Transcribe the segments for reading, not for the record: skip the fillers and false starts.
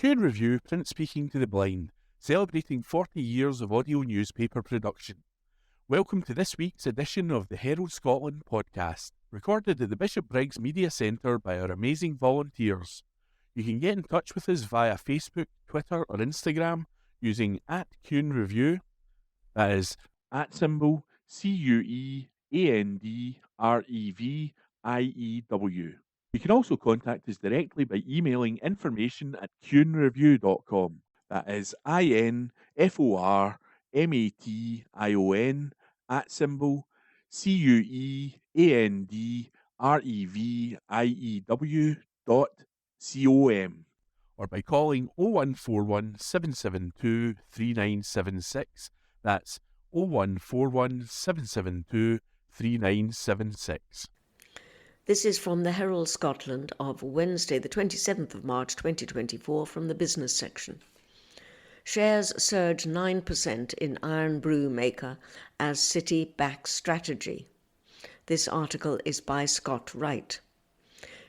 Cant Review, print speaking to the blind, celebrating 40 years of audio newspaper production. Welcome to this week's edition of the Herald Scotland podcast, recorded at the Bishop Briggs Media Centre by our amazing volunteers. You can get in touch with us via Facebook, Twitter or Instagram using @CuneReview, that is @CuandReview. You can also contact us directly by emailing information@cunereview.com. That is INFORMATION @CuandReview.com, or by calling 0141 772 3976. That's 0141 772 3976. This is from the Herald Scotland of Wednesday, the 27th of March 2024, from the business section. Shares surge 9% in Irn-Bru maker as city backs strategy. This article is by Scott Wright.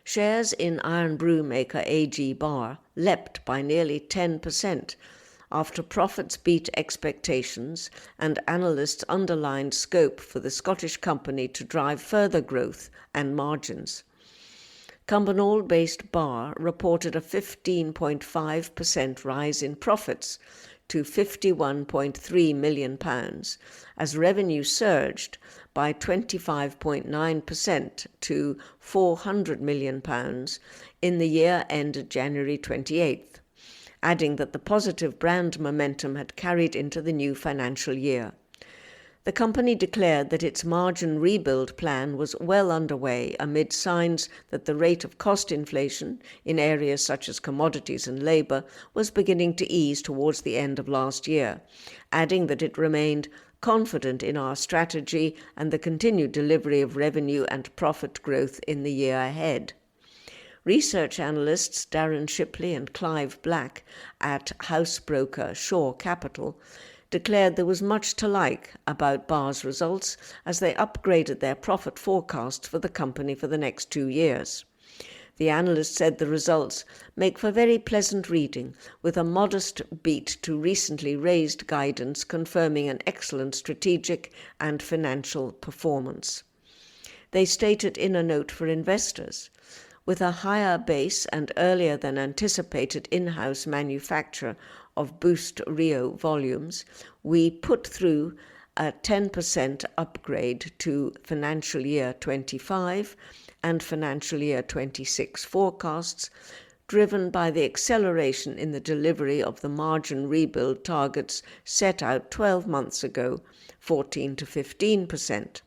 Shares in Irn-Bru maker AG Bar leapt by nearly 10% after profits beat expectations and analysts underlined scope for the Scottish company to drive further growth and margins. Cumbernauld-based Bar reported a 15.5% rise in profits to £51.3 million as revenue surged by 25.9% to £400 million in the year ended January 28th. Adding that the positive brand momentum had carried into the new financial year. The company declared that its margin rebuild plan was well underway amid signs that the rate of cost inflation in areas such as commodities and labour was beginning to ease towards the end of last year, adding that it remained confident in our strategy and the continued delivery of revenue and profit growth in the year ahead. Research analysts Darren Shipley and Clive Black at house broker Shaw Capital declared there was much to like about Bar's results as they upgraded their profit forecasts for the company for the next 2 years. The analyst said the results make for very pleasant reading, with a modest beat to recently raised guidance confirming an excellent strategic and financial performance. They stated in a note for investors, with a higher base and earlier than anticipated in-house manufacture of Boost Rio volumes, we put through a 10% upgrade to financial year 25 and financial year 26 forecasts, driven by the acceleration in the delivery of the margin rebuild targets set out 12 months ago, 14 to 15%.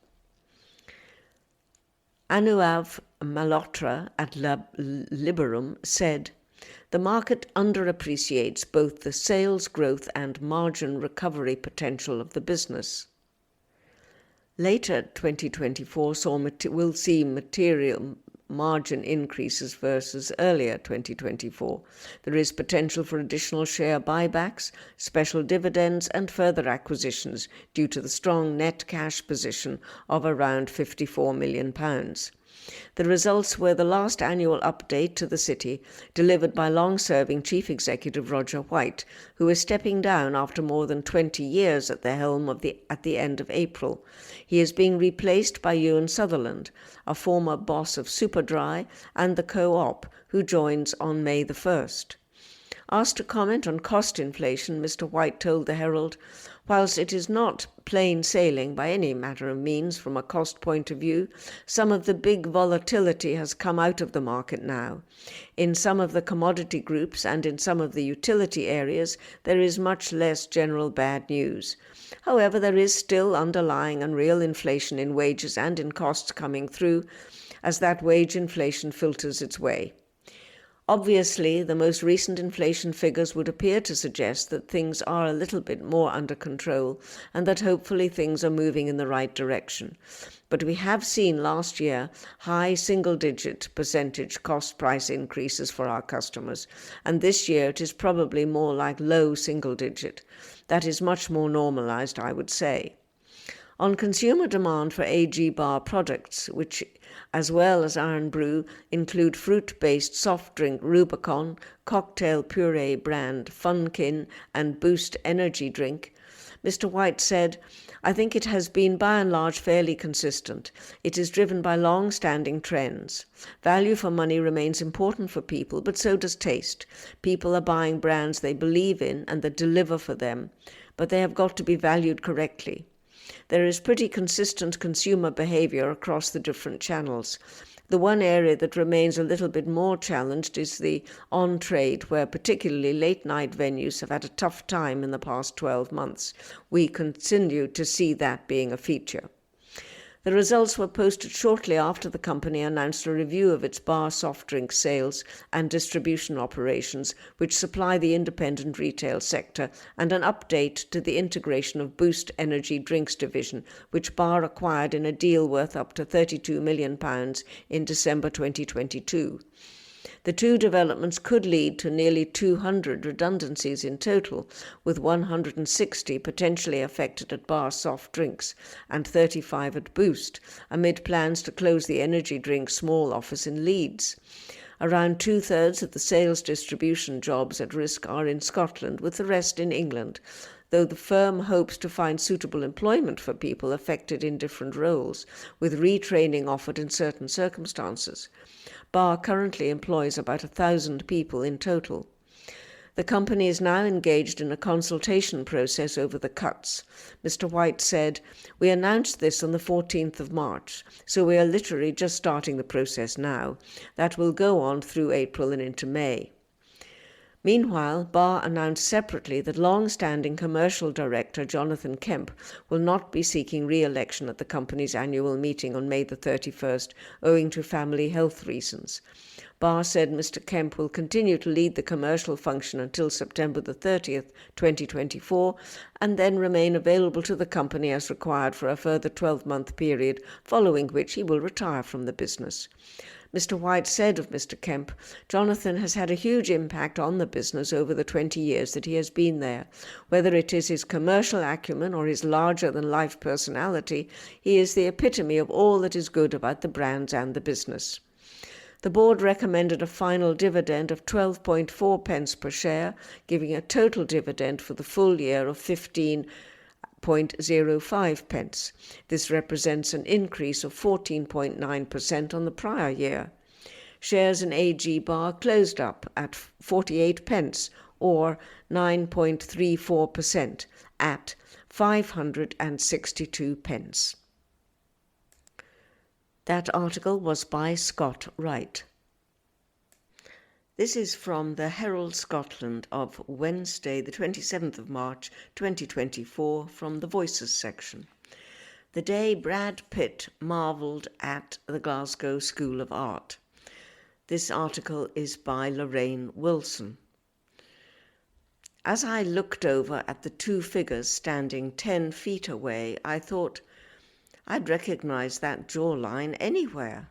Anuav Malhotra at Liberum said, "The market underappreciates both the sales growth and margin recovery potential of the business." Later 2024 will see material margin increases versus earlier 2024. There is potential for additional share buybacks, special dividends and further acquisitions due to the strong net cash position of around £54 million. The results were the last annual update to the city, delivered by long-serving Chief Executive Roger White, who is stepping down after more than 20 years at the helm at the end of April. He is being replaced by Ewan Sutherland, a former boss of Superdry and the Co-op, who joins on May the 1st. Asked to comment on cost inflation, Mr. White told the Herald, "Whilst it is not plain sailing by any matter of means from a cost point of view, some of the big volatility has come out of the market now. In some of the commodity groups and in some of the utility areas, there is much less general bad news. However, there is still underlying and real inflation in wages and in costs coming through as that wage inflation filters its way. Obviously, the most recent inflation figures would appear to suggest that things are a little bit more under control and that hopefully things are moving in the right direction. But we have seen last year high single-digit percentage cost price increases for our customers, and this year it is probably more like low single-digit. That is much more normalized, I would say. On consumer demand for AG bar products, which, as well as Irn-Bru, include fruit-based soft drink Rubicon, cocktail puree brand Funkin, and Boost energy drink, Mr. White said, "I think it has been by and large fairly consistent. It is driven by long-standing trends. Value for money remains important for people, but so does taste. People are buying brands they believe in and that deliver for them, but they have got to be valued correctly. There is pretty consistent consumer behavior across the different channels. The one area that remains a little bit more challenged is the on-trade, where particularly late-night venues have had a tough time in the past 12 months. We continue to see that being a feature." The results were posted shortly after the company announced a review of its bar soft drink sales and distribution operations, which supply the independent retail sector, and an update to the integration of Boost Energy Drinks division, which Bar acquired in a deal worth up to £32 million in December 2022. The two developments could lead to nearly 200 redundancies in total, with 160 potentially affected at Bar Soft Drinks and 35 at Boost, amid plans to close the energy drink small office in Leeds. Around 2/3 of the sales distribution jobs at risk are in Scotland, with the rest in England, though the firm hopes to find suitable employment for people affected in different roles, with retraining offered in certain circumstances. Bar currently employs about 1,000 people in total. The company is now engaged in a consultation process over the cuts. Mr. White said, "We announced this on the 14th of March, so we are literally just starting the process now. That will go on through April and into May." Meanwhile, Bar announced separately that long-standing commercial director Jonathan Kemp will not be seeking re-election at the company's annual meeting on May the 31st, owing to family health reasons. Bar said Mr. Kemp will continue to lead the commercial function until September the 30th, 2024, and then remain available to the company as required for a further 12-month period, following which he will retire from the business. Mr. White said of Mr. Kemp, "Jonathan has had a huge impact on the business over the 20 years that he has been there. Whether it is his commercial acumen or his larger-than-life personality, he is the epitome of all that is good about the brands and the business." The board recommended a final dividend of 12.4 pence per share, giving a total dividend for the full year of 15.05 pence. This represents an increase of 14.9% on the prior year. Shares in AG Bar closed up at 48 pence, or 9.34%, at 562 pence. That article was by Scott Wright. This is from the Herald Scotland of Wednesday, the 27th of March, 2024, from the Voices section. The day Brad Pitt marvelled at the Glasgow School of Art. This article is by Lorraine Wilson. As I looked over at the two figures standing 10 feet away, I thought, I'd recognise that jawline anywhere.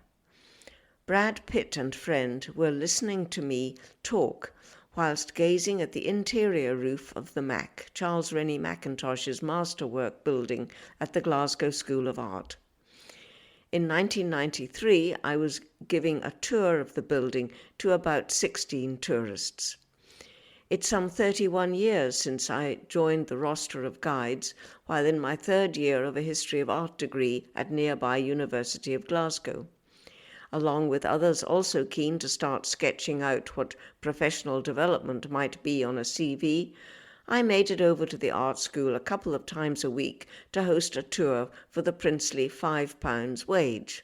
Brad Pitt and friend were listening to me talk whilst gazing at the interior roof of the Charles Rennie Mackintosh's masterwork building at the Glasgow School of Art. In 1993, I was giving a tour of the building to about 16 tourists. It's some 31 years since I joined the roster of guides while in my third year of a History of Art degree at nearby University of Glasgow. Along with others also keen to start sketching out what professional development might be on a CV, I made it over to the art school a couple of times a week to host a tour for the princely £5 wage,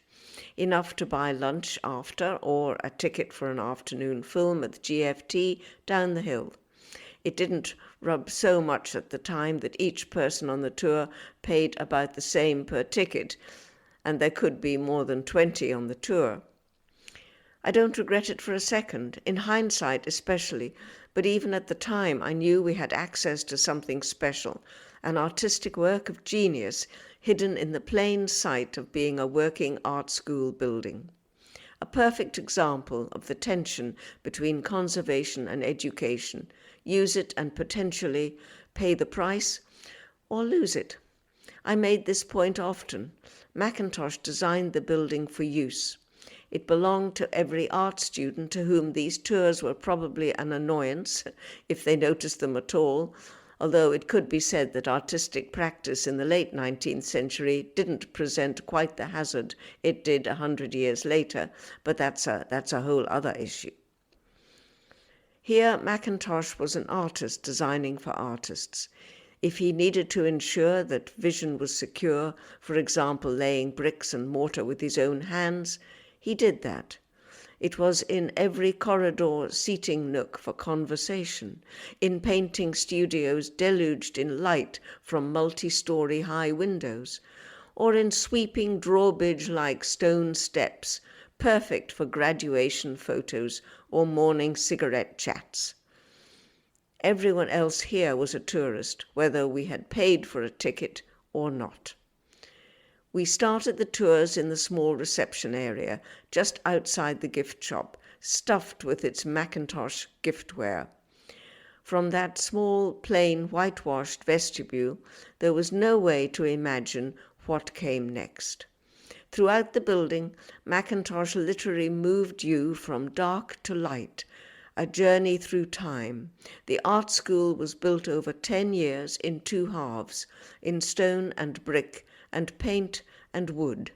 enough to buy lunch after or a ticket for an afternoon film at the GFT down the hill. It didn't rub so much at the time that each person on the tour paid about the same per ticket, and there could be more than 20 on the tour. I don't regret it for a second, in hindsight especially, but even at the time I knew we had access to something special, an artistic work of genius hidden in the plain sight of being a working art school building. A perfect example of the tension between conservation and education. Use it and potentially pay the price or lose it. I made this point often. Mackintosh designed the building for use. It belonged to every art student, to whom these tours were probably an annoyance, if they noticed them at all, although it could be said that artistic practice in the late 19th century didn't present quite the hazard it did 100 years later, but that's a whole other issue. Here, Mackintosh was an artist designing for artists. If he needed to ensure that vision was secure, for example, laying bricks and mortar with his own hands, he did that. It was in every corridor seating nook for conversation, in painting studios deluged in light from multi-story high windows, or in sweeping drawbridge-like stone steps, perfect for graduation photos or morning cigarette chats. Everyone else here was a tourist, whether we had paid for a ticket or not. We started the tours in the small reception area, just outside the gift shop, stuffed with its Mackintosh giftware. From that small, plain, whitewashed vestibule, there was no way to imagine what came next. Throughout the building, Mackintosh literally moved you from dark to light, a journey through time. The art school was built over 10 years in 2 halves, in stone and brick and paint and wood.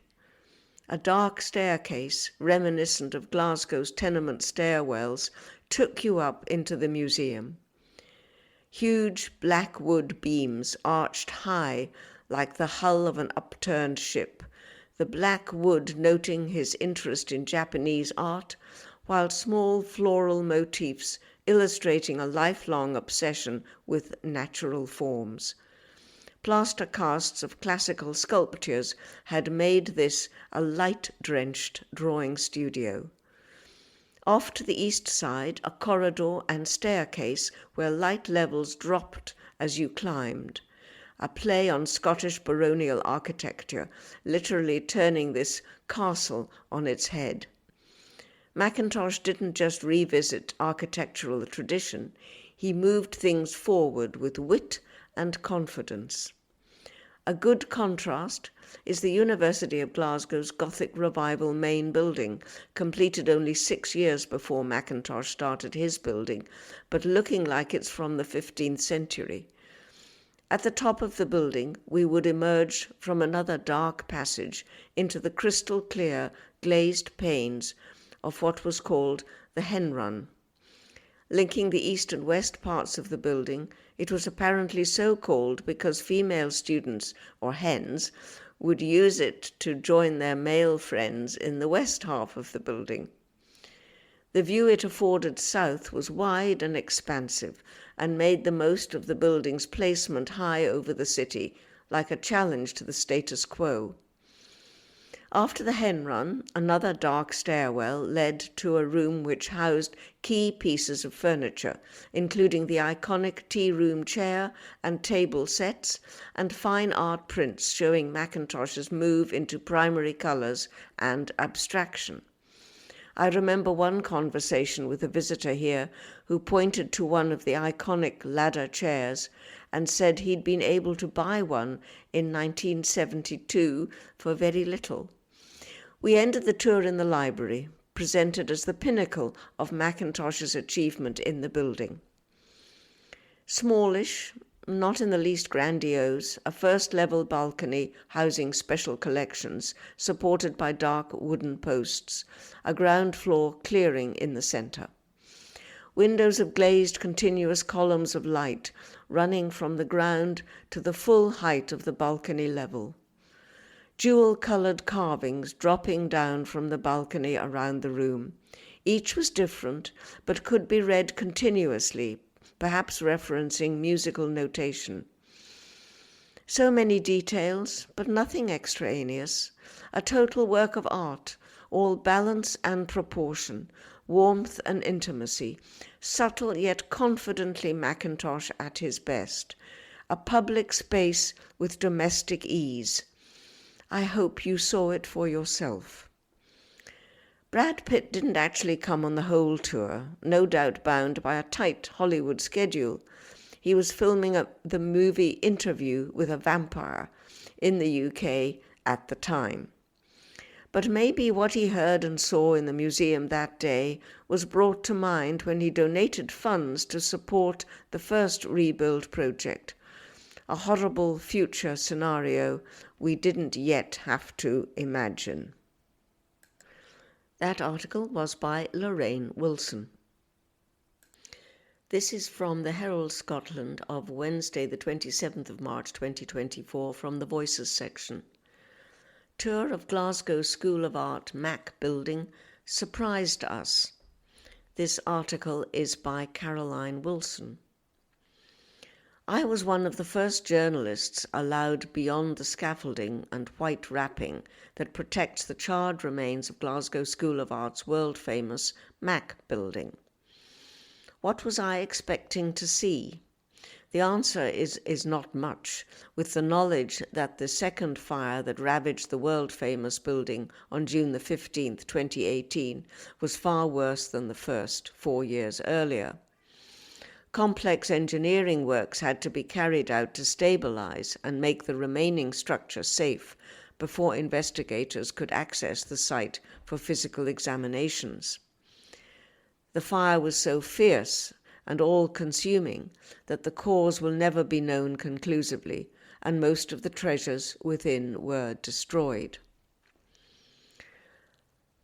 A dark staircase, reminiscent of Glasgow's tenement stairwells, took you up into the museum. Huge black wood beams arched high like the hull of an upturned ship, the black wood noting his interest in Japanese art, while small floral motifs illustrating a lifelong obsession with natural forms. Plaster casts of classical sculptures had made this a light-drenched drawing studio. Off to the east side, a corridor and staircase where light levels dropped as you climbed, a play on Scottish baronial architecture, literally turning this castle on its head. Mackintosh didn't just revisit architectural tradition, he moved things forward with wit and confidence. A good contrast is the University of Glasgow's Gothic Revival main building, completed only 6 years before Mackintosh started his building, but looking like it's from the 15th century. At the top of the building, we would emerge from another dark passage into the crystal clear, glazed panes of what was called the hen run. Linking the east and west parts of the building, it was apparently so called because female students, or hens, would use it to join their male friends in the west half of the building. The view it afforded south was wide and expansive, and made the most of the building's placement high over the city, like a challenge to the status quo. After the hen run, another dark stairwell led to a room which housed key pieces of furniture, including the iconic tea room chair and table sets, and fine art prints showing Mackintosh's move into primary colours and abstraction. I remember one conversation with a visitor here who pointed to one of the iconic ladder chairs and said he'd been able to buy one in 1972 for very little. We ended the tour in the library, presented as the pinnacle of Mackintosh's achievement in the building. Smallish, not in the least grandiose, a first-level balcony housing special collections, supported by dark wooden posts, a ground floor clearing in the centre. Windows of glazed continuous columns of light running from the ground to the full height of the balcony level. Jewel-coloured carvings dropping down from the balcony around the room. Each was different, but could be read continuously, perhaps referencing musical notation. So many details, but nothing extraneous. A total work of art, all balance and proportion, warmth and intimacy, subtle yet confidently Mackintosh at his best. A public space with domestic ease. I hope you saw it for yourself. Brad Pitt didn't actually come on the whole tour, no doubt bound by a tight Hollywood schedule. He was filming the movie Interview with a Vampire. in the UK at the time. But maybe what he heard and saw in the museum that day was brought to mind when he donated funds to support the first rebuild project, a horrible future scenario we didn't yet have to imagine. That article was by Lorraine Wilson. This is from the Herald Scotland of Wednesday, the 27th of March 2024, from the Voices section. Tour of Glasgow School of Art Mac building surprised us. This article is by Caroline Wilson. I was one of the first journalists allowed beyond the scaffolding and white wrapping that protects the charred remains of Glasgow School of Art's world-famous Mac building. What was I expecting to see? The answer is not much, with the knowledge that the second fire that ravaged the world-famous building on June the 15th, 2018, was far worse than the first 4 years earlier. Complex engineering works had to be carried out to stabilize and make the remaining structure safe before investigators could access the site for physical examinations. The fire was so fierce and all-consuming that the cause will never be known conclusively, and most of the treasures within were destroyed.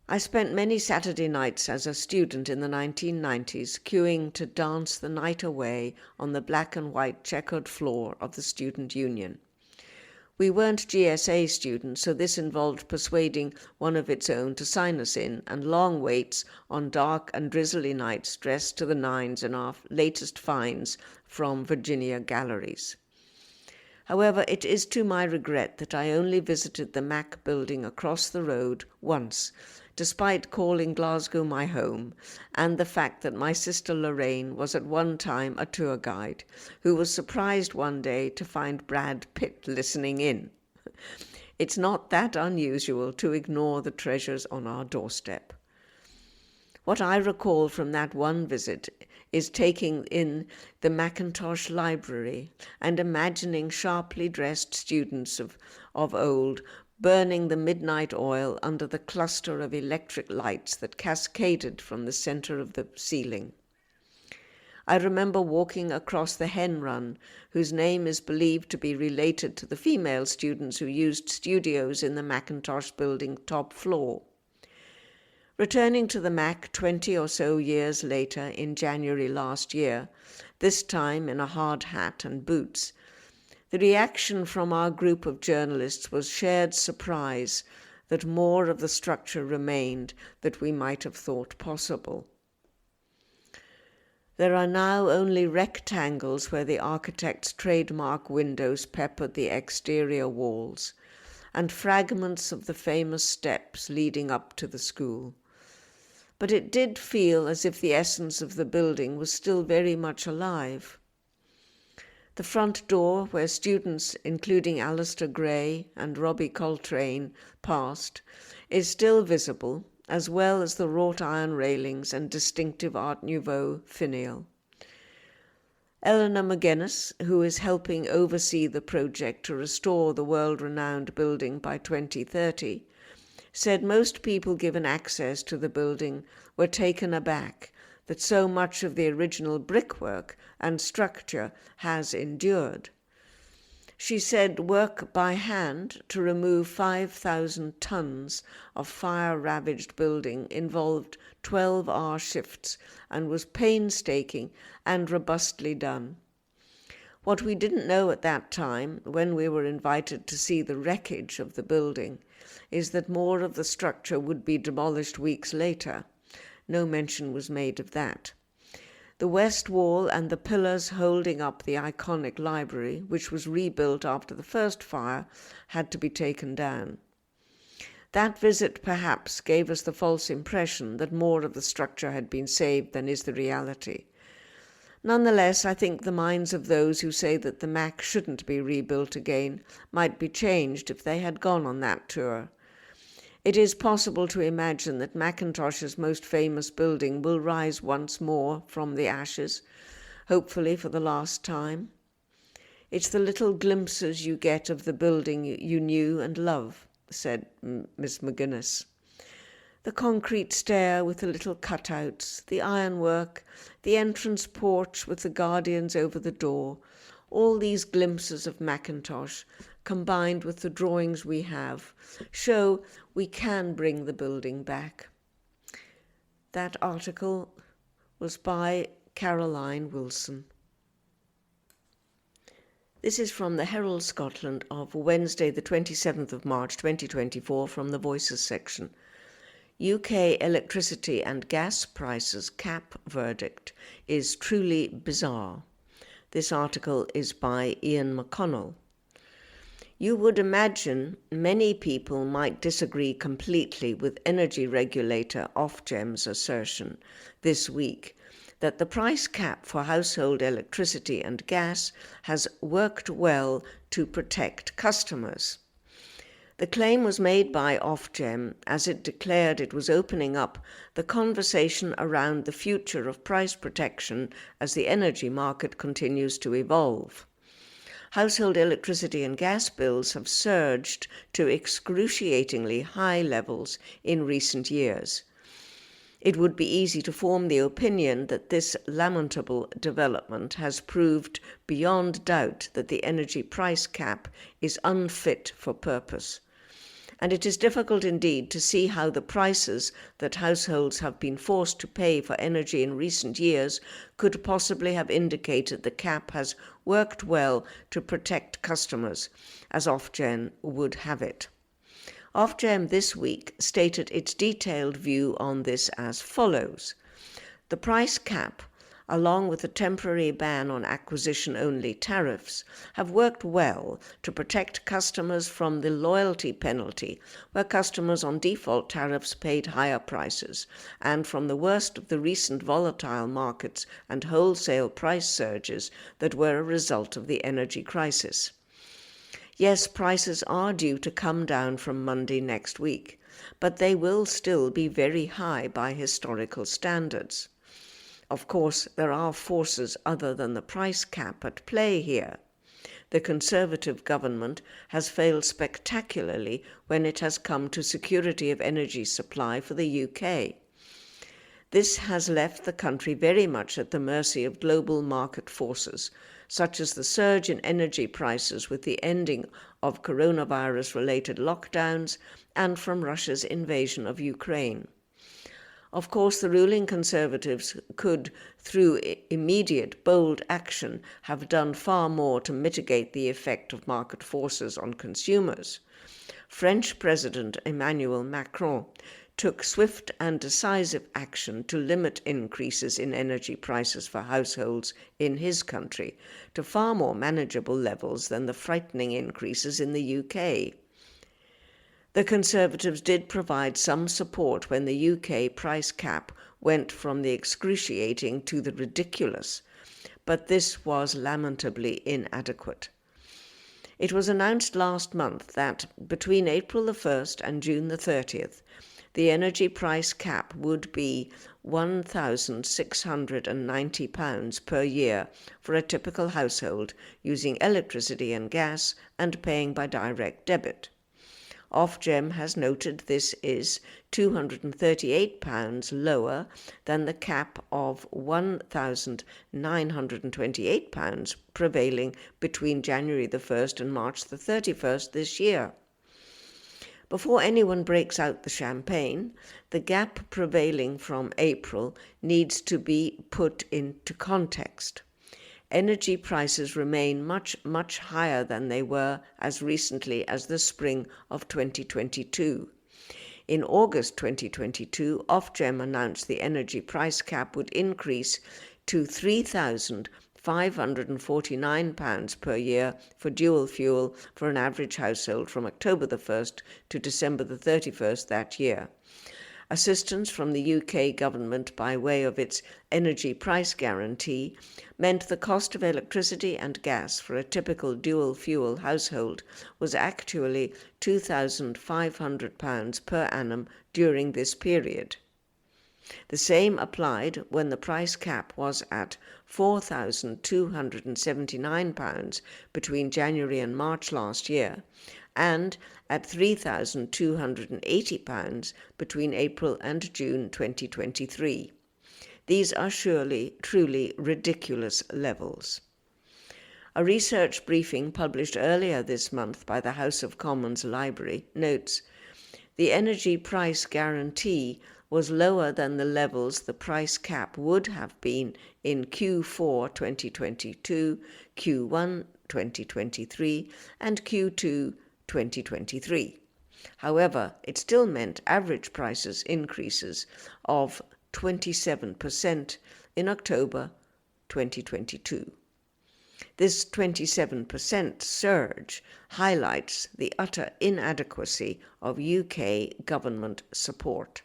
I spent many Saturday nights as a student in the 1990s queuing to dance the night away on the black and white checkered floor of the Student Union. We weren't GSA students, so this involved persuading one of its own to sign us in, and long waits on dark and drizzly nights dressed to the nines in our latest finds from Virginia galleries. However, it is to my regret that I only visited the Mac building across the road once, despite calling Glasgow my home, and the fact that my sister Lorraine was at one time a tour guide, who was surprised one day to find Brad Pitt listening in. It's not that unusual to ignore the treasures on our doorstep. What I recall from that one visit is taking in the Mackintosh Library and imagining sharply dressed students of old burning the midnight oil under the cluster of electric lights that cascaded from the center of the ceiling. I remember walking across the hen run, whose name is believed to be related to the female students who used studios in the Mackintosh building top floor. Returning to the Mac 20 or so years later in January last year, this time in a hard hat and boots, the reaction from our group of journalists was shared surprise that more of the structure remained than we might have thought possible. There are now only rectangles where the architect's trademark windows peppered the exterior walls, and fragments of the famous steps leading up to the school. But it did feel as if the essence of the building was still very much alive. The front door, where students, including Alistair Gray and Robbie Coltrane, passed, is still visible, as well as the wrought iron railings and distinctive Art Nouveau finial. Eleanor McGuinness, who is helping oversee the project to restore the world-renowned building by 2030, said most people given access to the building were taken aback that so much of the original brickwork and structure has endured. She said work by hand to remove 5,000 tons of fire-ravaged building involved 12-hour shifts and was painstaking and robustly done. What we didn't know at that time, when we were invited to see the wreckage of the building, is that more of the structure would be demolished weeks later. No mention was made of that. The west wall and the pillars holding up the iconic library, which was rebuilt after the first fire, had to be taken down. That visit perhaps gave us the false impression that more of the structure had been saved than is the reality. Nonetheless, I think the minds of those who say that the Mac shouldn't be rebuilt again might be changed if they had gone on that tour. It is possible to imagine that Mackintosh's most famous building will rise once more from the ashes, hopefully for the last time. It's the little glimpses you get of the building you knew and love, said Miss McGuinness. The concrete stair with the little cutouts, the ironwork, the entrance porch with the guardians over the door, all these glimpses of Mackintosh, combined with the drawings we have, show we can bring the building back. That article was by Caroline Wilson. This is from the Herald Scotland of Wednesday, the 27th of March 2024, from the Voices section. UK electricity and gas prices cap verdict is truly bizarre. This article is by Ian McConnell. You would imagine many people might disagree completely with energy regulator Ofgem's assertion this week that the price cap for household electricity and gas has worked well to protect customers. The claim was made by Ofgem as it declared it was opening up the conversation around the future of price protection as the energy market continues to evolve. Household electricity and gas bills have surged to excruciatingly high levels in recent years. It would be easy to form the opinion that this lamentable development has proved beyond doubt that the energy price cap is unfit for purpose. And it is difficult indeed to see how the prices that households have been forced to pay for energy in recent years could possibly have indicated the cap has worked well to protect customers, as Ofgem would have it. Ofgem this week stated its detailed view on this as follows. The price cap, along with the temporary ban on acquisition-only tariffs, have worked well to protect customers from the loyalty penalty, where customers on default tariffs paid higher prices, and from the worst of the recent volatile markets and wholesale price surges that were a result of the energy crisis. Yes, prices are due to come down from Monday next week, but they will still be very high by historical standards. Of course, there are forces other than the price cap at play here. The Conservative government has failed spectacularly when it has come to security of energy supply for the UK. This has left the country very much at the mercy of global market forces, such as the surge in energy prices with the ending of coronavirus-related lockdowns and from Russia's invasion of Ukraine. Of course, the ruling Conservatives could, through immediate, bold action, have done far more to mitigate the effect of market forces on consumers. French President Emmanuel Macron took swift and decisive action to limit increases in energy prices for households in his country to far more manageable levels than the frightening increases in the UK. The Conservatives did provide some support when the UK price cap went from the excruciating to the ridiculous, but this was lamentably inadequate. It was announced last month that between April the 1st and June the 30th, the energy price cap would be £1,690 per year for a typical household using electricity and gas and paying by direct debit. Ofgem has noted this is £238 lower than the cap of £1,928 prevailing between January the 1st and March the 31st this year. Before anyone breaks out the champagne, the gap prevailing from April needs to be put into context. Energy prices remain much, much higher than they were as recently as the spring of 2022. In August 2022, Ofgem announced the energy price cap would increase to £3,549 per year for dual fuel for an average household from October the 1st to December the 31st that year. Assistance from the UK government by way of its energy price guarantee meant the cost of electricity and gas for a typical dual-fuel household was actually £2,500 per annum during this period. The same applied when the price cap was at £4,279 between January and March last year, and at £3,280 between April and June 2023. These are surely truly ridiculous levels. A research briefing published earlier this month by the House of Commons Library notes, the energy price guarantee was lower than the levels the price cap would have been in Q4 2022, Q1 2023, and Q2 2023. However, it still meant average prices increases of 27% in October 2022. This 27% surge highlights the utter inadequacy of UK government support.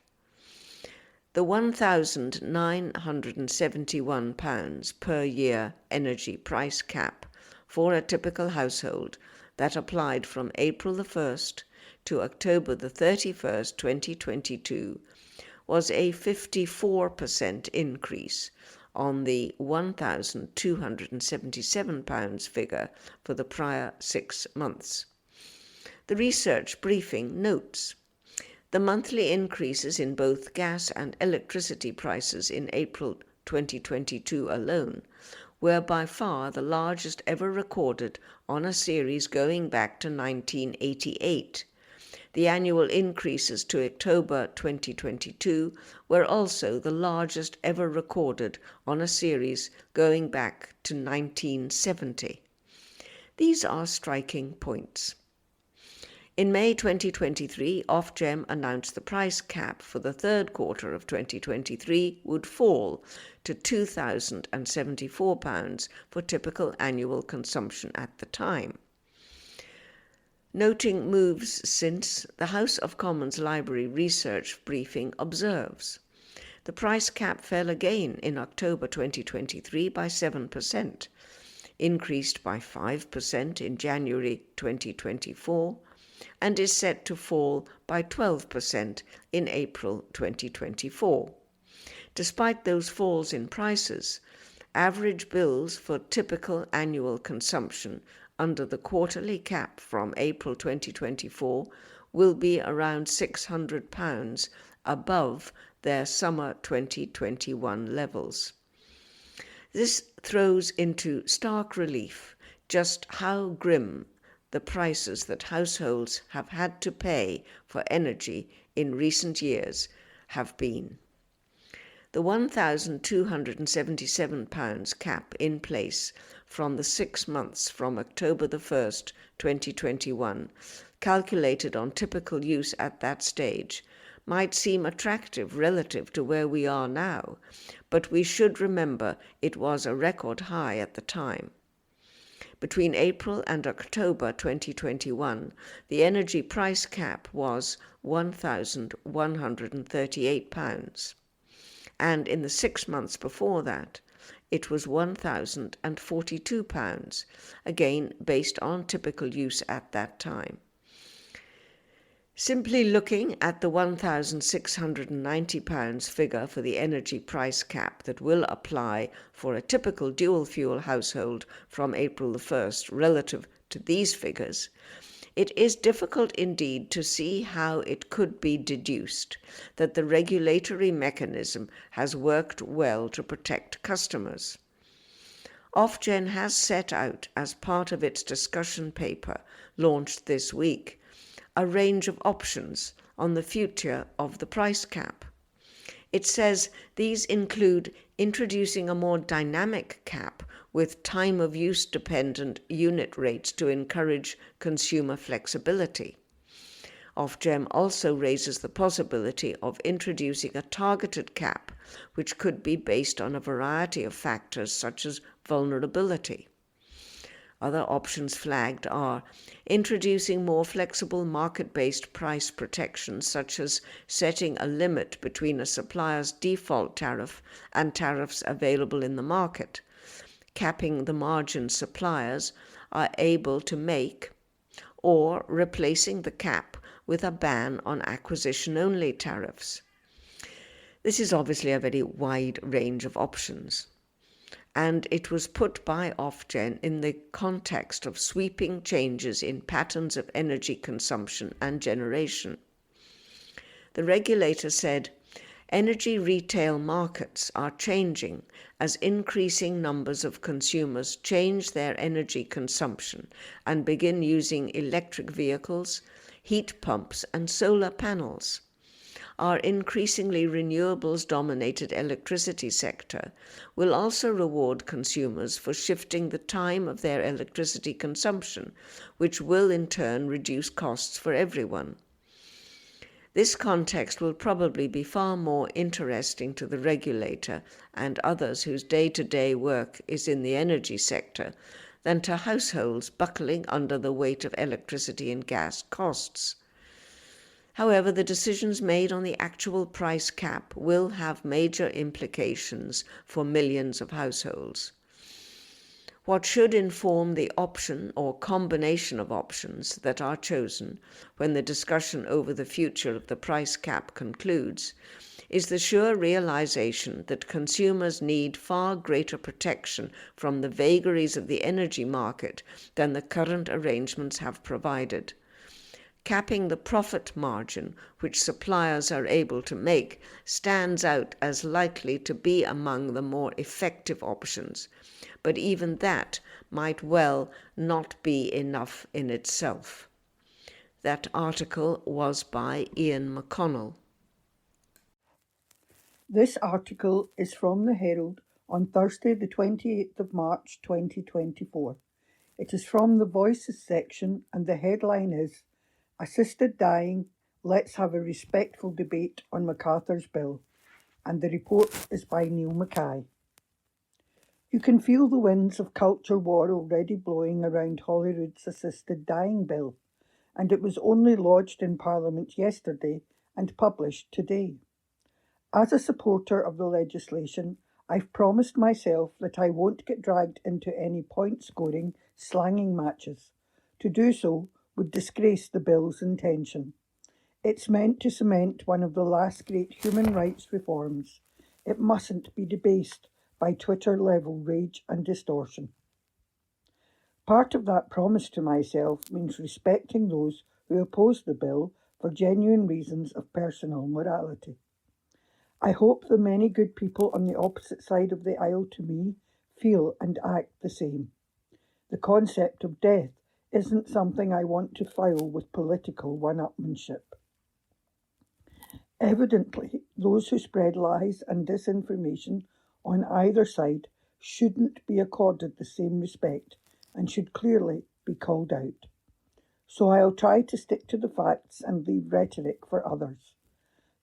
The £1,971 per year energy price cap for a typical household that applied from April the 1st to October the 31st, 2022, was a 54% increase on the £1,277 figure for the prior 6 months. The research briefing notes, the monthly increases in both gas and electricity prices in April 2022 alone were by far the largest ever recorded on a series going back to 1988. The annual increases to October 2022 were also the largest ever recorded on a series going back to 1970. These are striking points. In May 2023, Ofgem announced the price cap for the third quarter of 2023 would fall to £2,074 for typical annual consumption at the time. Noting moves since, the House of Commons Library research briefing observes, the price cap fell again in October 2023 by 7%, increased by 5% in January 2024, and is set to fall by 12% in April 2024. Despite those falls in prices, average bills for typical annual consumption under the quarterly cap from April 2024 will be around £600 above their summer 2021 levels. This throws into stark relief just how grim the prices that households have had to pay for energy in recent years have been. The £1,277 cap in place from the 6 months from October the 1st, 2021, calculated on typical use at that stage, might seem attractive relative to where we are now, but we should remember it was a record high at the time. Between April and October 2021, the energy price cap was £1,138, and in the 6 months before that, it was £1,042, again based on typical use at that time. Simply looking at the £1,690 figure for the energy price cap that will apply for a typical dual-fuel household from April the 1st relative to these figures, it is difficult indeed to see how it could be deduced that the regulatory mechanism has worked well to protect customers. Ofgem has set out, as part of its discussion paper launched this week, a range of options on the future of the price cap. It says these include introducing a more dynamic cap with time-of-use dependent unit rates to encourage consumer flexibility. Ofgem also raises the possibility of introducing a targeted cap, which could be based on a variety of factors such as vulnerability. Other options flagged are introducing more flexible market-based price protection, such as setting a limit between a supplier's default tariff and tariffs available in the market, capping the margin suppliers are able to make, or replacing the cap with a ban on acquisition-only tariffs. This is obviously a very wide range of options, and it was put by Ofgem in the context of sweeping changes in patterns of energy consumption and generation. The regulator said, energy retail markets are changing as increasing numbers of consumers change their energy consumption and begin using electric vehicles, heat pumps, and solar panels. Our increasingly renewables-dominated electricity sector will also reward consumers for shifting the time of their electricity consumption, which will in turn reduce costs for everyone. This context will probably be far more interesting to the regulator and others whose day-to-day work is in the energy sector than to households buckling under the weight of electricity and gas costs. However, the decisions made on the actual price cap will have major implications for millions of households. What should inform the option or combination of options that are chosen when the discussion over the future of the price cap concludes is the sure realization that consumers need far greater protection from the vagaries of the energy market than the current arrangements have provided. Capping the profit margin which suppliers are able to make stands out as likely to be among the more effective options, but even that might well not be enough in itself. That article was by Ian McConnell. This article is from the Herald on Thursday the 28th of March 2024. It is from the Voices section and the headline is Assisted Dying, Let's Have a Respectful Debate on MacArthur's Bill, and the report is by Neil Mackay. You can feel the winds of culture war already blowing around Holyrood's Assisted Dying Bill, and it was only lodged in Parliament yesterday and published today. As a supporter of the legislation, I've promised myself that I won't get dragged into any point-scoring, slanging matches. To do so would disgrace the bill's intention. It's meant to cement one of the last great human rights reforms. It mustn't be debased by Twitter-level rage and distortion. Part of that promise to myself means respecting those who oppose the bill for genuine reasons of personal morality. I hope the many good people on the opposite side of the aisle to me feel and act the same. The concept of death isn't something I want to foul with political one-upmanship. Evidently, those who spread lies and disinformation on either side shouldn't be accorded the same respect and should clearly be called out. So I'll try to stick to the facts and leave rhetoric for others.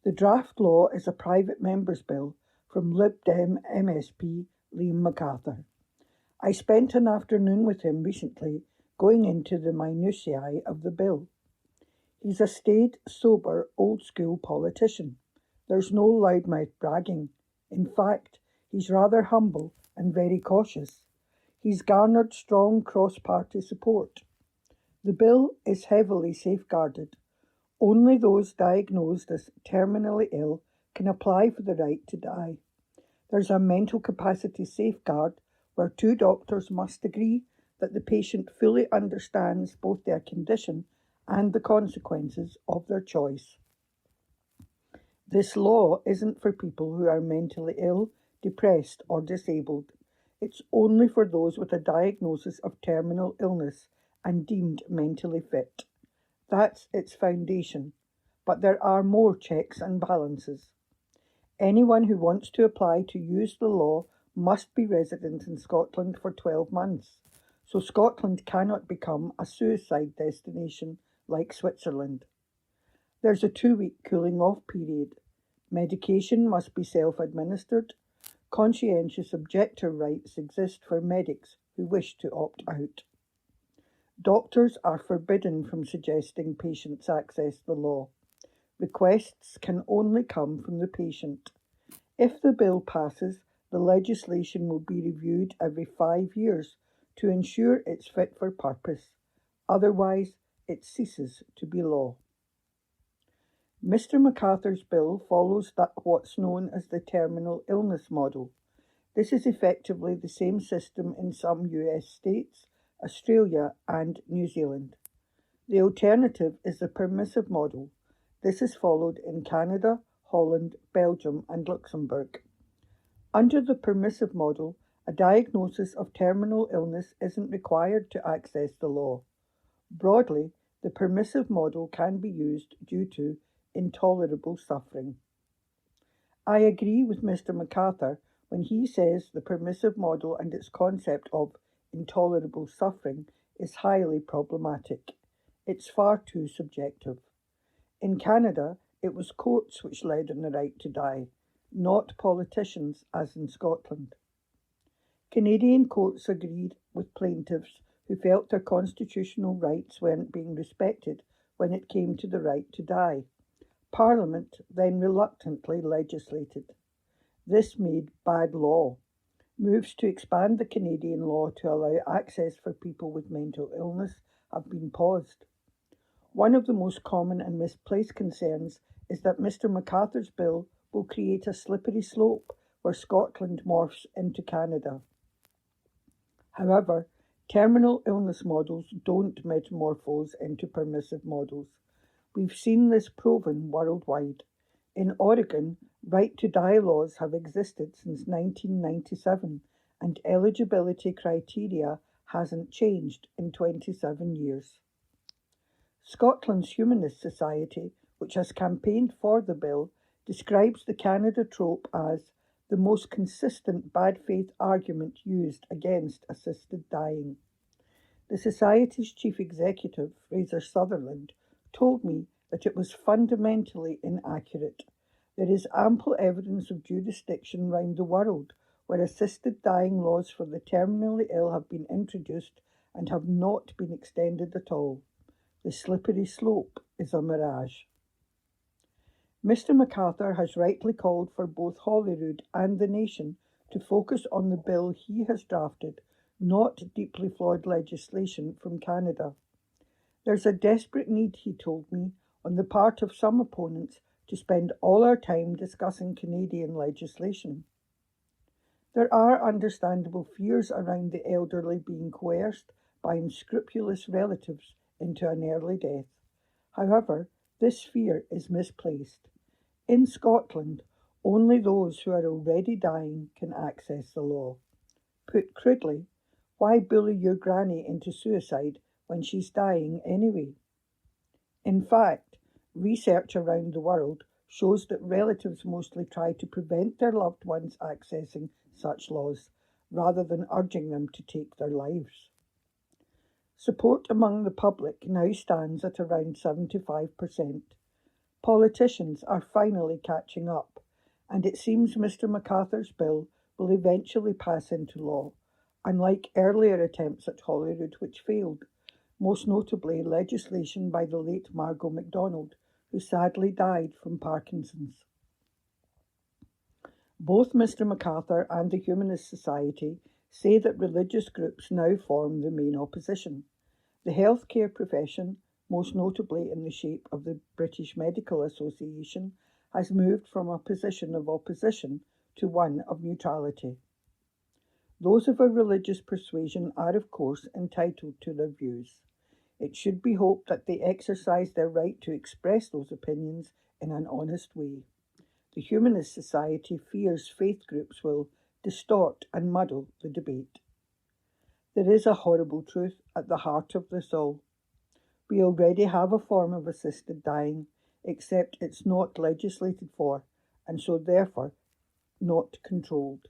The draft law is a private member's bill from Lib Dem MSP Liam MacArthur. I spent an afternoon with him recently going into the minutiae of the bill. He's a staid, sober, old-school politician. There's no loudmouth bragging. In fact, he's rather humble and very cautious. He's garnered strong cross-party support. The bill is heavily safeguarded. Only those diagnosed as terminally ill can apply for the right to die. There's a mental capacity safeguard where two doctors must agree that the patient fully understands both their condition and the consequences of their choice. This law isn't for people who are mentally ill, depressed, or disabled. It's only for those with a diagnosis of terminal illness and deemed mentally fit. That's its foundation, but there are more checks and balances. Anyone who wants to apply to use the law must be resident in Scotland for 12 months, so Scotland cannot become a suicide destination like Switzerland. There's a 2-week cooling off period. Medication must be self-administered. Conscientious objector rights exist for medics who wish to opt out. Doctors are forbidden from suggesting patients access the law. Requests can only come from the patient. If the bill passes, the legislation will be reviewed every 5 years to ensure it's fit for purpose. Otherwise, it ceases to be law. Mr. MacArthur's bill follows what's known as the terminal illness model. This is effectively the same system in some US states, Australia and New Zealand. The alternative is the permissive model. This is followed in Canada, Holland, Belgium and Luxembourg. Under the permissive model, a diagnosis of terminal illness isn't required to access the law. Broadly, the permissive model can be used due to intolerable suffering. I agree with Mr. MacArthur when he says the permissive model and its concept of intolerable suffering is highly problematic. It's far too subjective. In Canada, it was courts which led on the right to die, not politicians as in Scotland. Canadian courts agreed with plaintiffs who felt their constitutional rights weren't being respected when it came to the right to die. Parliament then reluctantly legislated. This made bad law. Moves to expand the Canadian law to allow access for people with mental illness have been paused. One of the most common and misplaced concerns is that Mr. MacArthur's bill will create a slippery slope where Scotland morphs into Canada. However, terminal illness models don't metamorphose into permissive models. We've seen this proven worldwide. In Oregon, right-to-die laws have existed since 1997, and eligibility criteria hasn't changed in 27 years. Scotland's Humanist Society, which has campaigned for the bill, describes the Canada trope as the most consistent bad faith argument used against assisted dying. The Society's chief executive, Fraser Sutherland, told me that it was fundamentally inaccurate. There is ample evidence of jurisdiction round the world where assisted dying laws for the terminally ill have been introduced and have not been extended at all. The slippery slope is a mirage. Mr. MacArthur has rightly called for both Holyrood and the nation to focus on the bill he has drafted, not deeply flawed legislation from Canada. There's a desperate need, he told me, on the part of some opponents to spend all our time discussing Canadian legislation. There are understandable fears around the elderly being coerced by unscrupulous relatives into an early death. However, this fear is misplaced. In Scotland, only those who are already dying can access the law. Put crudely, why bully your granny into suicide when she's dying anyway? In fact, research around the world shows that relatives mostly try to prevent their loved ones accessing such laws, rather than urging them to take their lives. Support among the public now stands at around 75%. Politicians are finally catching up, and it seems Mr. MacArthur's bill will eventually pass into law, unlike earlier attempts at Holyrood which failed, most notably legislation by the late Margot MacDonald, who sadly died from Parkinson's. Both Mr. MacArthur and the Humanist Society say that religious groups now form the main opposition. The healthcare profession, most notably in the shape of the British Medical Association, has moved from a position of opposition to one of neutrality. Those of a religious persuasion are, of course, entitled to their views. It should be hoped that they exercise their right to express those opinions in an honest way. The Humanist Society fears faith groups will distort and muddle the debate. There is a horrible truth at the heart of this all. We already have a form of assisted dying, except it's not legislated for, and so therefore not controlled.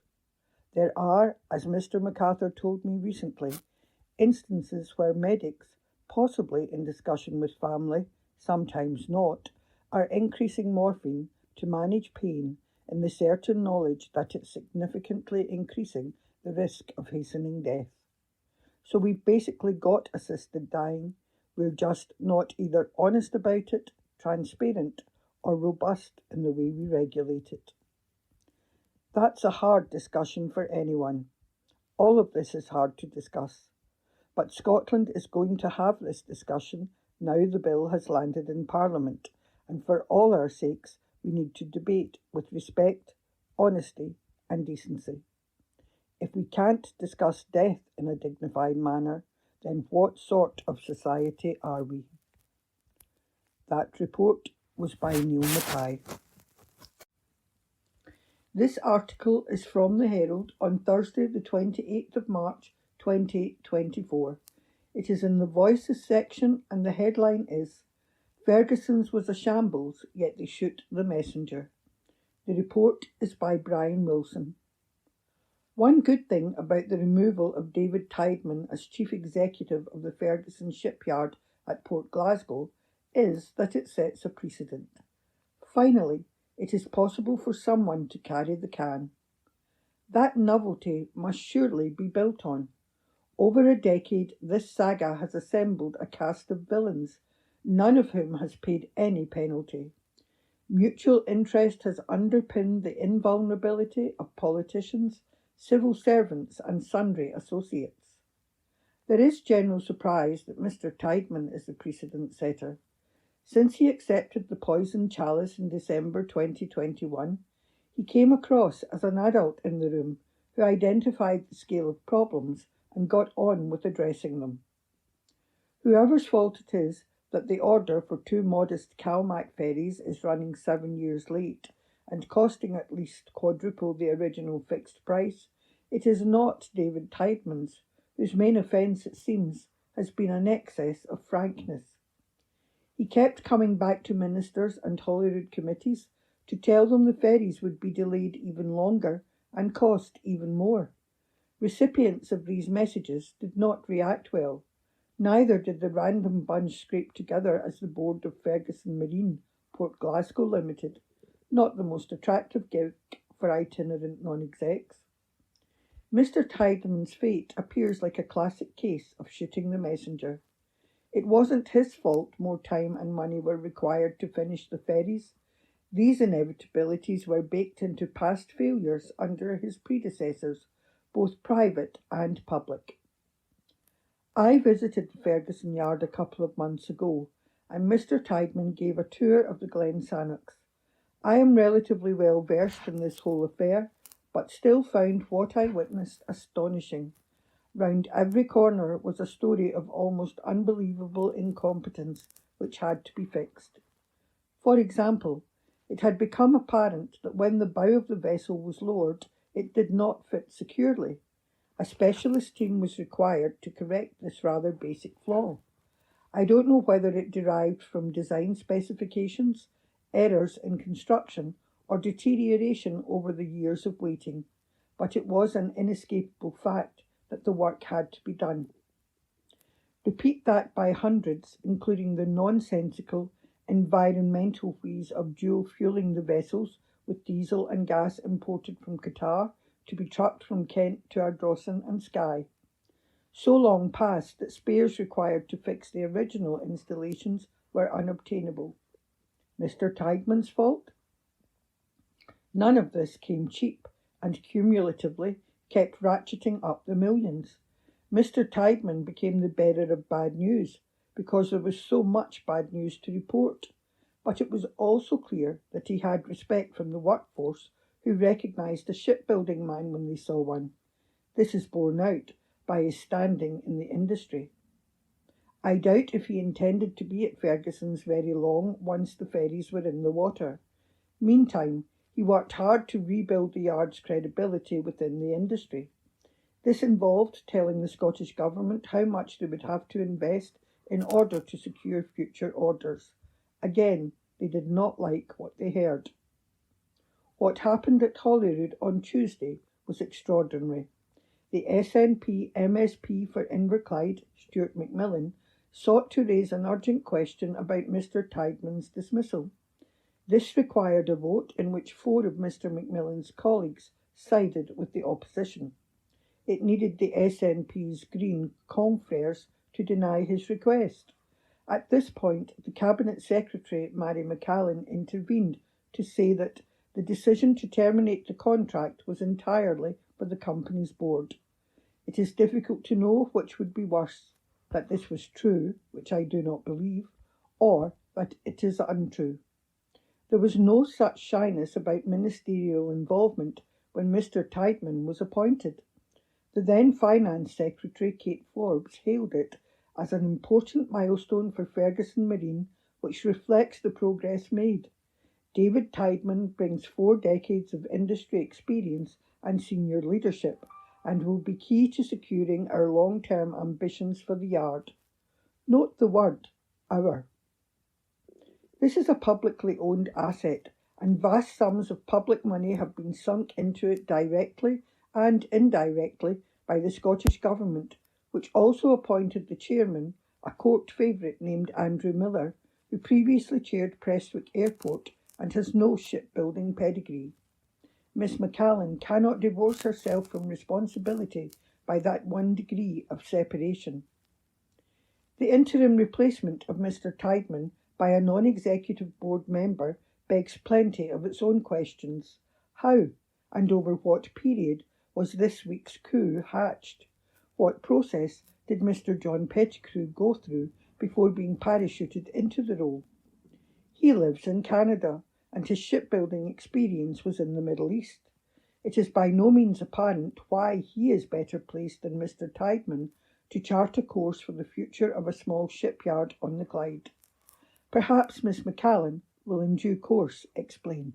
There are, as Mr. MacArthur told me recently, instances where medics, possibly in discussion with family, sometimes not, are increasing morphine to manage pain in the certain knowledge that it's significantly increasing the risk of hastening death. So we've basically got assisted dying. We're just not either honest about it, transparent, or robust in the way we regulate it. That's a hard discussion for anyone. All of this is hard to discuss. But Scotland is going to have this discussion now the bill has landed in Parliament, and for all our sakes we need to debate with respect, honesty and decency. If we can't discuss death in a dignified manner, then what sort of society are we? That report was by Neil Mackay. This article is from the Herald on Thursday the 28th of March 2024. It is in the Voices section and the headline is Ferguson's was a shambles, yet they shoot the messenger. The report is by Brian Wilson. One good thing about the removal of David Tideman as Chief Executive of the Ferguson shipyard at Port Glasgow is that it sets a precedent. Finally, it is possible for someone to carry the can. That novelty must surely be built on. Over a decade, this saga has assembled a cast of villains, none of whom has paid any penalty. Mutual interest has underpinned the invulnerability of politicians, civil servants and sundry associates. There is general surprise that Mr. Tideman is the precedent setter. Since he accepted the poison chalice in December 2021, he came across as an adult in the room who identified the scale of problems and got on with addressing them. Whoever's fault it is that the order for 2 modest CalMac ferries is running 7 years late and costing at least quadruple the original fixed price, it is not David Tideman's, whose main offence, it seems, has been an excess of frankness. He kept coming back to ministers and Holyrood committees to tell them the ferries would be delayed even longer and cost even more. Recipients of these messages did not react well. Neither did the random bunch scraped together as the board of Ferguson Marine, Port Glasgow Limited, not the most attractive gig for itinerant non-execs. Mr. Tideman's fate appears like a classic case of shooting the messenger. It wasn't his fault more time and money were required to finish the ferries. These inevitabilities were baked into past failures under his predecessors, both private and public. I visited the Ferguson yard a couple of months ago, and Mr. Tideman gave a tour of the Glen Sannocks. I am relatively well versed in this whole affair, but still found what I witnessed astonishing. Round every corner was a story of almost unbelievable incompetence which had to be fixed. For example, it had become apparent that when the bow of the vessel was lowered, it did not fit securely. A specialist team was required to correct this rather basic flaw. I don't know whether it derived from design specifications, errors in construction, or deterioration over the years of waiting, but it was an inescapable fact that the work had to be done. Repeat that by hundreds, including the nonsensical environmental wheeze of dual fuelling the vessels with diesel and gas imported from Qatar to be trucked from Kent to Ardrossan and Skye. So long past that spares required to fix the original installations were unobtainable. Mr. Tideman's fault? None of this came cheap and cumulatively kept ratcheting up the millions. Mr. Tideman became the bearer of bad news because there was so much bad news to report, but it was also clear that he had respect from the workforce who recognised a shipbuilding man when they saw one. This is borne out by his standing in the industry. I doubt if he intended to be at Ferguson's very long once the ferries were in the water. Meantime, he worked hard to rebuild the yard's credibility within the industry. This involved telling the Scottish Government how much they would have to invest in order to secure future orders. Again, they did not like what they heard. What happened at Holyrood on Tuesday was extraordinary. The SNP MSP for Inverclyde, Stuart McMillan, sought to raise an urgent question about Mr. Tideman's dismissal. This required a vote in which 4 of Mr. McMillan's colleagues sided with the opposition. It needed the SNP's Green confreres to deny his request. At this point, the Cabinet Secretary, Mary McCallan, intervened to say that the decision to terminate the contract was entirely for the company's board. It is difficult to know which would be worse, that this was true, which I do not believe, or that it is untrue. There was no such shyness about ministerial involvement when Mr. Tideman was appointed. The then Finance Secretary, Kate Forbes, hailed it as an important milestone for Ferguson Marine, which reflects the progress made. David Tideman brings 4 decades of industry experience and senior leadership, and will be key to securing our long-term ambitions for the yard. Note the word, our. This is a publicly owned asset, and vast sums of public money have been sunk into it directly and indirectly by the Scottish Government, which also appointed the chairman, a court favourite named Andrew Miller, who previously chaired Prestwick Airport and has no shipbuilding pedigree. Miss McCallan cannot divorce herself from responsibility by that 1 degree of separation. The interim replacement of Mr. Tideman by a non-executive board member begs plenty of its own questions. How, and over what period, was this week's coup hatched? What process did Mr. John Pettigrew go through before being parachuted into the role? He lives in Canada, and his shipbuilding experience was in the Middle East. It is by no means apparent why he is better placed than Mr. Tideman to chart a course for the future of a small shipyard on the Clyde. Perhaps Miss McCallan will in due course explain.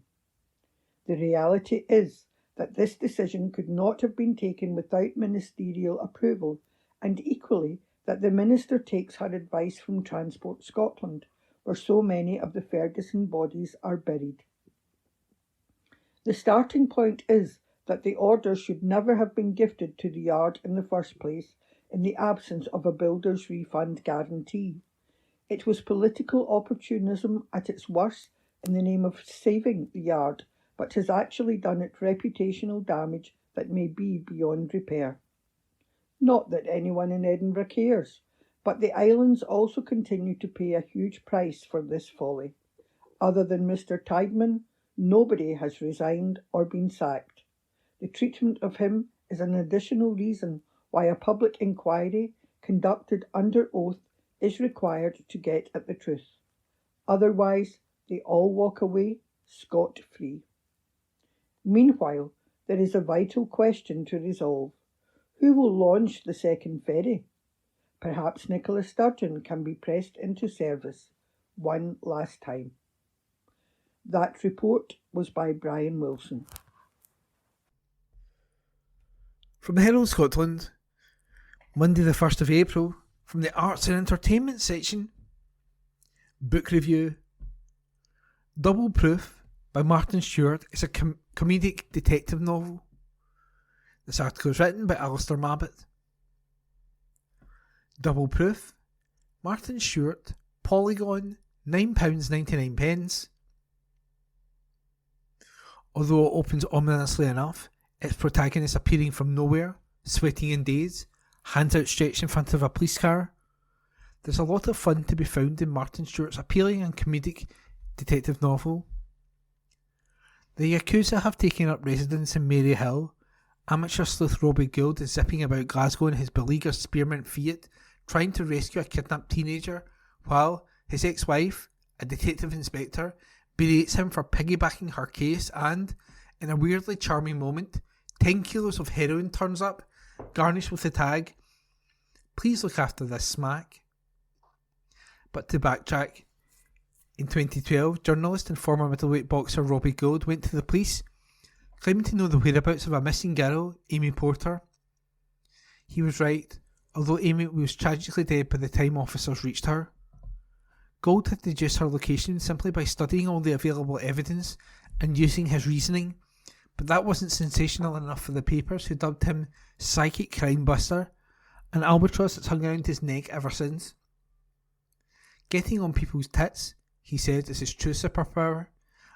The reality is that this decision could not have been taken without ministerial approval, and equally that the Minister takes her advice from Transport Scotland, where so many of the Ferguson bodies are buried. The starting point is that the order should never have been gifted to the yard in the first place in the absence of a builder's refund guarantee. It was political opportunism at its worst in the name of saving the yard, but has actually done it reputational damage that may be beyond repair. Not that anyone in Edinburgh cares, but the islands also continue to pay a huge price for this folly. Other than Mr. Tideman, nobody has resigned or been sacked. The treatment of him is an additional reason why a public inquiry conducted under oath is required to get at the truth. Otherwise, they all walk away scot-free. Meanwhile, there is a vital question to resolve. Who will launch the second ferry? Perhaps Nicola Sturgeon can be pressed into service one last time. That report was by Brian Wilson. From the Herald Scotland, Monday the 1st of April, from the Arts and Entertainment section, book review. Double Proof by Martin Stewart is a comedic detective novel. This article is written by Alistair Mabbitt. Double Proof, Martin Stewart, Polygon, £9.99. Although it opens ominously enough, its protagonist appearing from nowhere, sweating in daze, hands outstretched in front of a police car. There's a lot of fun to be found in Martin Stewart's appealing and comedic detective novel. The Yakuza have taken up residence in Maryhill. Amateur sleuth Robbie Gould is zipping about Glasgow in his beleaguered Spearmint Fiat, trying to rescue a kidnapped teenager, while his ex-wife, a detective inspector, berates him for piggybacking her case and, in a weirdly charming moment, 10 kilos of heroin turns up, garnished with the tag, "Please look after this smack." But to backtrack, in 2012, journalist and former middleweight boxer Robbie Gould went to the police, claiming to know the whereabouts of a missing girl, Amy Porter. He was right, although Amy was tragically dead by the time officers reached her. Gould had deduced her location simply by studying all the available evidence and using his reasoning, but that wasn't sensational enough for the papers, who dubbed him Psychic Crime Buster, an albatross that's hung around his neck ever since. Getting on people's tits, he said, is his true superpower,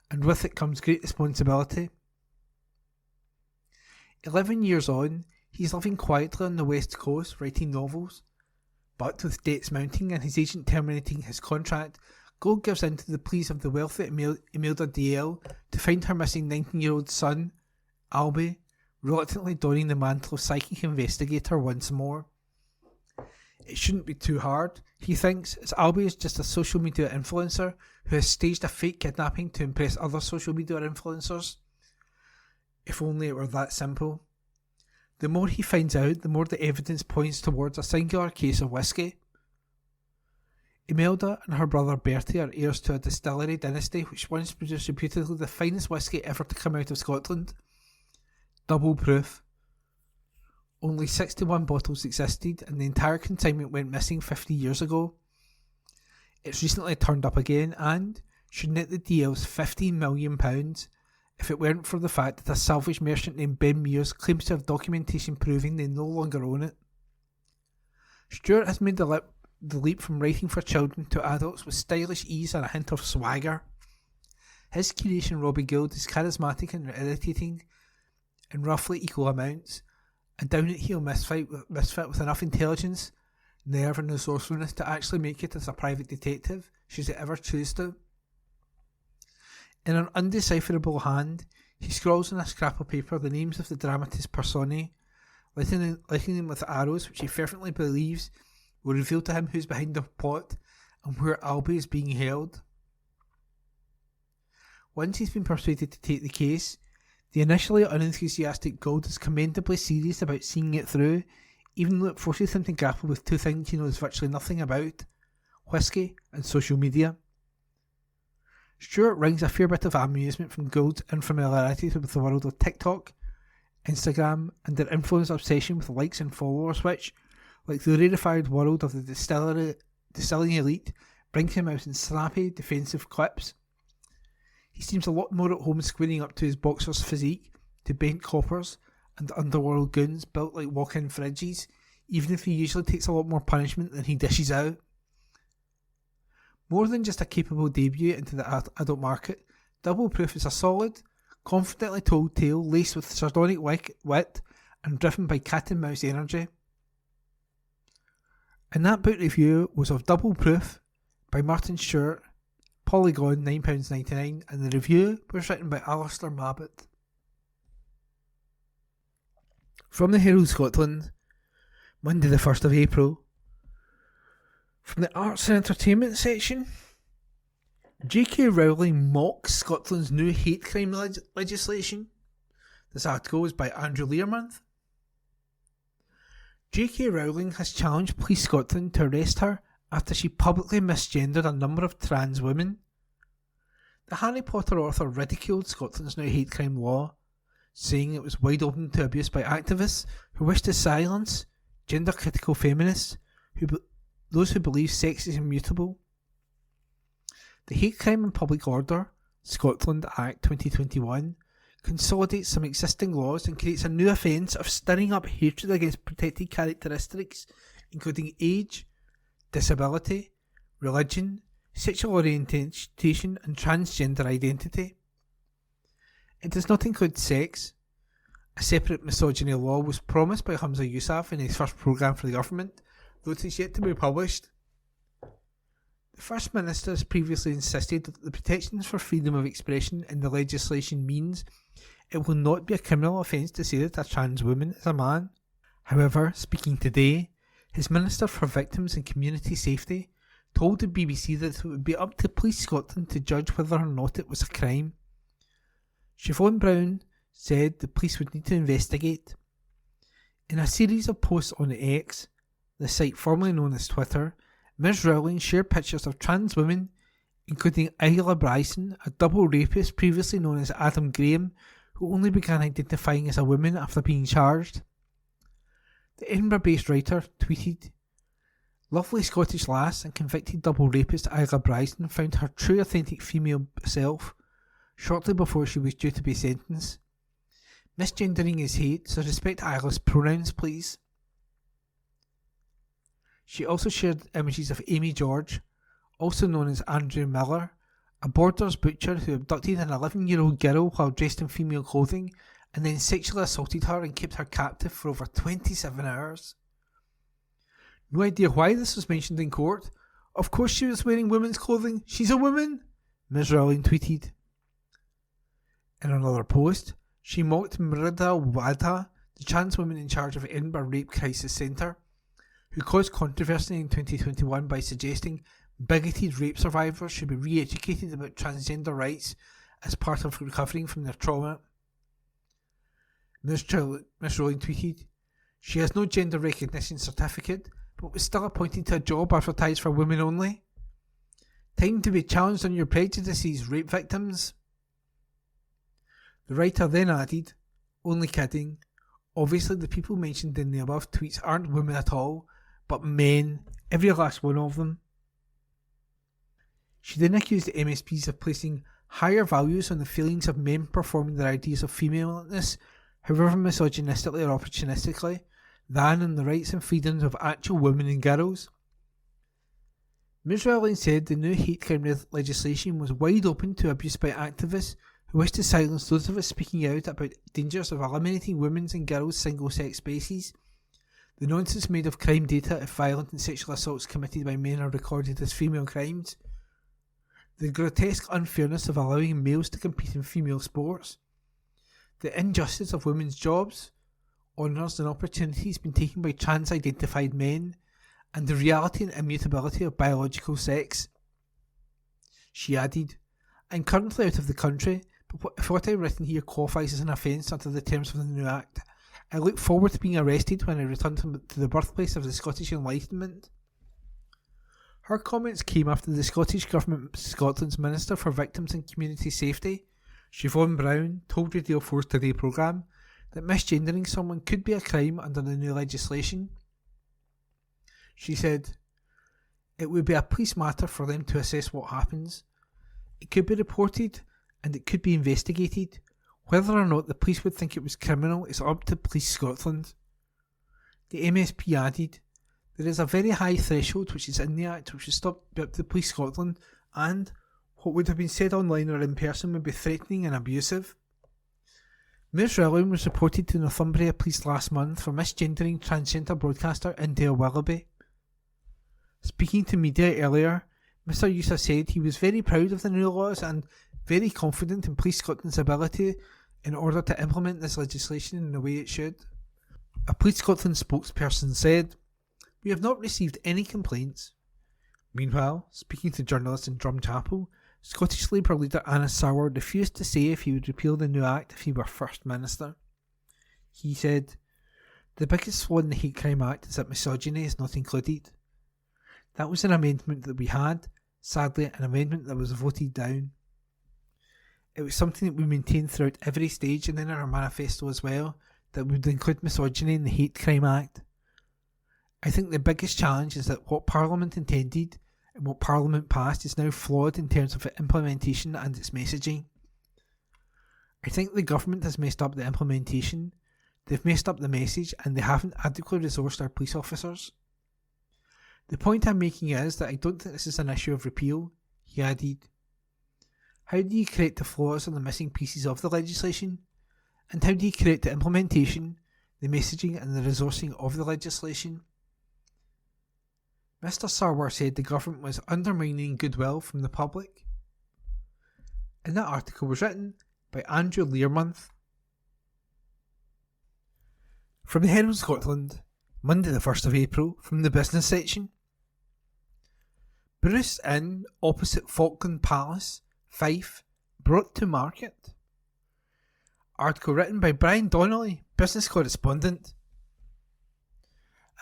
and with it comes great responsibility. 11 years on, he's living quietly on the West Coast, writing novels. But with debts mounting and his agent terminating his contract, Gould gives in to the pleas of the wealthy Imelda DL to find her missing 19-year-old son, Albie, reluctantly donning the mantle of psychic investigator once more. It shouldn't be too hard, he thinks, as Albie is just a social media influencer who has staged a fake kidnapping to impress other social media influencers. If only it were that simple. The more he finds out, the more the evidence points towards a singular case of whiskey. Imelda and her brother Bertie are heirs to a distillery dynasty which once produced reputedly the finest whiskey ever to come out of Scotland. Double proof. Only 61 bottles existed and the entire consignment went missing 50 years ago. It's recently turned up again and should net the DLs £15 million if it weren't for the fact that a salvage merchant named Ben Mears claims to have documentation proving they no longer own it. Stuart has made the leap from writing for children to adults with stylish ease and a hint of swagger. His curation Robbie Gould is charismatic and irritating in roughly equal amounts, a down-at-heel misfit with enough intelligence, nerve and resourcefulness to actually make it as a private detective, should it ever choose to. In an undecipherable hand, he scrawls on a scrap of paper the names of the dramatis personae, lighting them with arrows which he fervently believes will reveal to him who's behind the plot and where Albie is being held. Once he's been persuaded to take the case, the initially unenthusiastic Gould is commendably serious about seeing it through, even though it forces him to grapple with two things he knows virtually nothing about: whiskey and social media. Stuart wrings a fair bit of amusement from Gould's unfamiliarity with the world of TikTok, Instagram, and their influence obsession with likes and followers which, like the rarefied world of the distilling elite, brings him out in snappy, defensive clips. He seems a lot more at home squaring up to his boxer's physique, to bent coppers and underworld goons built like walk-in fridges, even if he usually takes a lot more punishment than he dishes out. More than just a capable debut into the adult market, Double Proof is a solid, confidently told tale laced with sardonic wit and driven by cat and mouse energy. And that book review was of Double Proof by Martin Stewart, Polygon £9.99, and the review was written by Alistair Mabbutt. From the Herald Scotland, Monday the 1st of April. From the Arts and Entertainment section, J.K. Rowling mocks Scotland's new hate crime legislation. This article is by Andrew Learmonth. J.K. Rowling has challenged Police Scotland to arrest her after she publicly misgendered a number of trans women. The Harry Potter author ridiculed Scotland's new hate crime law, saying it was wide open to abuse by activists who wish to silence gender-critical feminists, those who believe sex is immutable. The Hate Crime and Public Order Scotland Act 2021 consolidates some existing laws and creates a new offence of stirring up hatred against protected characteristics, including age, disability, religion, sexual orientation and transgender identity. It does not include sex. A separate misogyny law was promised by Hamza Yousaf in his first programme for the government, though it is yet to be published. The First Minister has previously insisted that the protections for freedom of expression in the legislation means it will not be a criminal offence to say that a trans woman is a man. However, speaking today, his Minister for Victims and Community Safety told the BBC that it would be up to Police Scotland to judge whether or not it was a crime. Siobhan Brown said the police would need to investigate. In a series of posts on X, the site formerly known as Twitter, Ms Rowling shared pictures of trans women, including Isla Bryson, a double rapist previously known as Adam Graham, who only began identifying as a woman after being charged. The Edinburgh-based writer tweeted, "Lovely Scottish lass and convicted double rapist Isla Bryson found her true authentic female self shortly before she was due to be sentenced. Misgendering is hate, so respect Isla's pronouns, please." She also shared images of Amy George, also known as Andrew Miller, a Borders butcher who abducted an 11-year-old girl while dressed in female clothing and then sexually assaulted her and kept her captive for over 27 hours. No idea why this was mentioned in court. Of course she was wearing women's clothing. She's a woman, Ms Rowling tweeted. In another post, she mocked Mrida Wadha, the trans woman in charge of Edinburgh Rape Crisis Centre, who caused controversy in 2021 by suggesting bigoted rape survivors should be re-educated about transgender rights as part of recovering from their trauma. Ms. Rowling tweeted, "She has no gender recognition certificate, but was still appointed to a job advertised for women only. Time to be challenged on your prejudices, rape victims." The writer then added, "Only kidding. Obviously the people mentioned in the above tweets aren't women at all, but men, every last one of them." She then accused the MSPs of placing higher values on the feelings of men performing their ideas of femaleness, however misogynistically or opportunistically, than on the rights and freedoms of actual women and girls. Ms. Rowling said the new hate crime legislation was wide open to abuse by activists who wish to silence those of us speaking out about dangers of eliminating women's and girls' single-sex spaces, the nonsense made of crime data if violent and sexual assaults committed by men are recorded as female crimes, the grotesque unfairness of allowing males to compete in female sports, the injustice of women's jobs, honours and opportunities being taken by trans-identified men, and the reality and immutability of biological sex. She added, "I'm currently out of the country, but if what I've written here qualifies as an offence under the terms of the new Act, I look forward to being arrested when I return to the birthplace of the Scottish Enlightenment." Her comments came after the Scottish Government Scotland's Minister for Victims and Community Safety, Siobhan Brown, told Radio 4's Today programme that misgendering someone could be a crime under the new legislation. She said, "It would be a police matter for them to assess what happens. It could be reported and it could be investigated. Whether or not the police would think it was criminal is up to Police Scotland." The MSP added, "There is a very high threshold which is in the Act which would stop up to Police Scotland, and what would have been said online or in person would be threatening and abusive." Ms. Rowling was reported to Northumbria Police last month for misgendering transgender broadcaster India Willoughby. Speaking to media earlier, Mr. Yusa said he was very proud of the new laws and very confident in Police Scotland's ability in order to implement this legislation in the way it should. A Police Scotland spokesperson said, "We have not received any complaints." Meanwhile, speaking to journalists in Drumchapel, Scottish Labour leader Anna Sauer refused to say if he would repeal the new Act if he were First Minister. He said, "The biggest flaw in the Hate Crime Act is that misogyny is not included. That was an amendment that we had, sadly an amendment that was voted down. It was something that we maintained throughout every stage and in our manifesto as well, that would include misogyny in the Hate Crime Act. I think the biggest challenge is that what Parliament intended and what Parliament passed is now flawed in terms of its implementation and its messaging. I think the government has messed up the implementation, they've messed up the message, and they haven't adequately resourced our police officers. The point I'm making is that I don't think this is an issue of repeal," he added. "How do you correct the flaws and the missing pieces of the legislation? And how do you correct the implementation, the messaging and the resourcing of the legislation?" Mr. Sarwar said the government was undermining goodwill from the public. And that article was written by Andrew Learmonth. From the Herald Scotland, Monday the 1st of April, from the business section. Bruce Inn opposite Falkland Palace, Fife, brought to market. Article written by Brian Donnelly, business correspondent.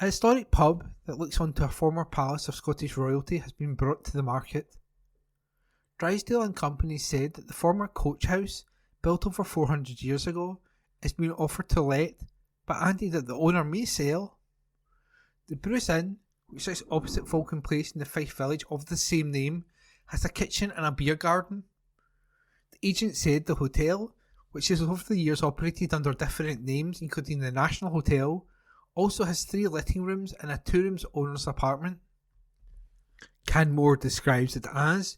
A historic pub that looks onto a former palace of Scottish royalty has been brought to the market. Drysdale and Company said that the former coach house, built over 400 years ago, is being offered to let, but added that the owner may sell. The Bruce Inn, which sits opposite Falkland Place in the Fife village of the same name, has a kitchen and a beer garden. The agent said the hotel, which has over the years operated under different names including the National Hotel, also has 3 letting rooms and a 2-rooms owner's apartment. Canmore describes it as,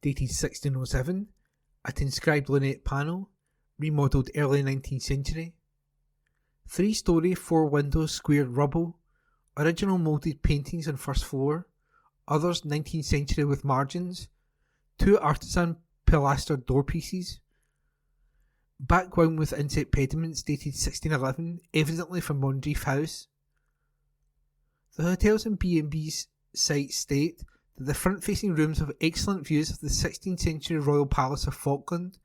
dated 1607, at inscribed lunette panel, remodelled early 19th century. 3-storey, 4-window squared rubble, original moulded paintings on first floor, others 19th century with margins, 2 artisan pilastered door pieces. Background with inset pediments dated 1611, evidently from Monreef House. The hotels and B&B sites state that the front-facing rooms have excellent views of the 16th century Royal Palace of Falkland,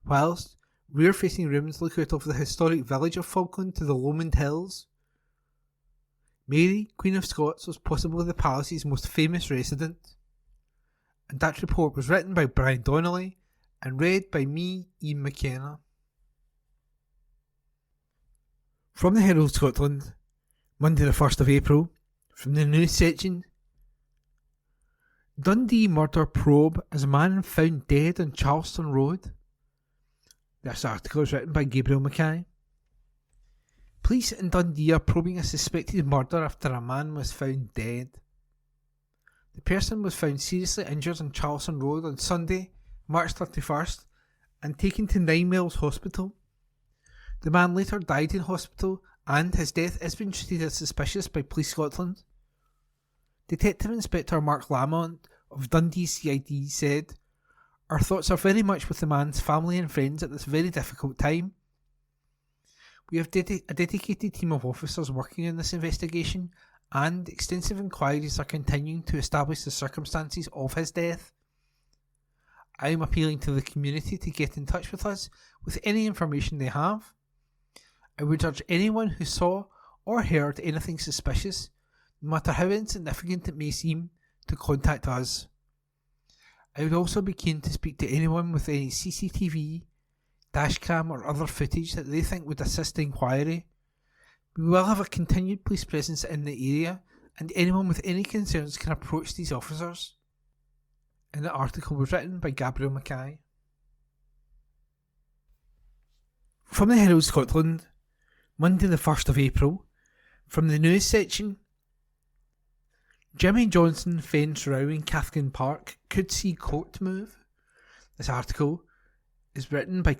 whilst rear-facing rooms look out over the historic village of Falkland to the Lomond Hills. Mary, Queen of Scots, was possibly the palace's most famous resident, and that report was written by Brian Donnelly and read by me, Ian McKenna. From the Herald Scotland, Monday the 1st of April, from the news section. Dundee murder probe as a man found dead on Charleston Road. This article is written by Gabriel Mackay. Police in Dundee are probing a suspected murder after a man was found dead. The person was found seriously injured on Charleston Road on Sunday, March 31st, and taken to 9 Miles Hospital. The man later died in hospital, and his death has been treated as suspicious by Police Scotland. Detective Inspector Mark Lamont of Dundee CID said, "Our thoughts are very much with the man's family and friends at this very difficult time. We have a dedicated team of officers working on this investigation, and extensive inquiries are continuing to establish the circumstances of his death. I am appealing to the community to get in touch with us with any information they have. I would urge anyone who saw or heard anything suspicious, no matter how insignificant it may seem, to contact us. I would also be keen to speak to anyone with any CCTV, dashcam or other footage that they think would assist the inquiry. We will have a continued police presence in the area, and anyone with any concerns can approach these officers." And the article was written by Gabriel Mackay. From the Herald Scotland, Monday the 1st of April, from the news section. Jimmy Johnson fence row in Cathkin Park could see court move. This article is written by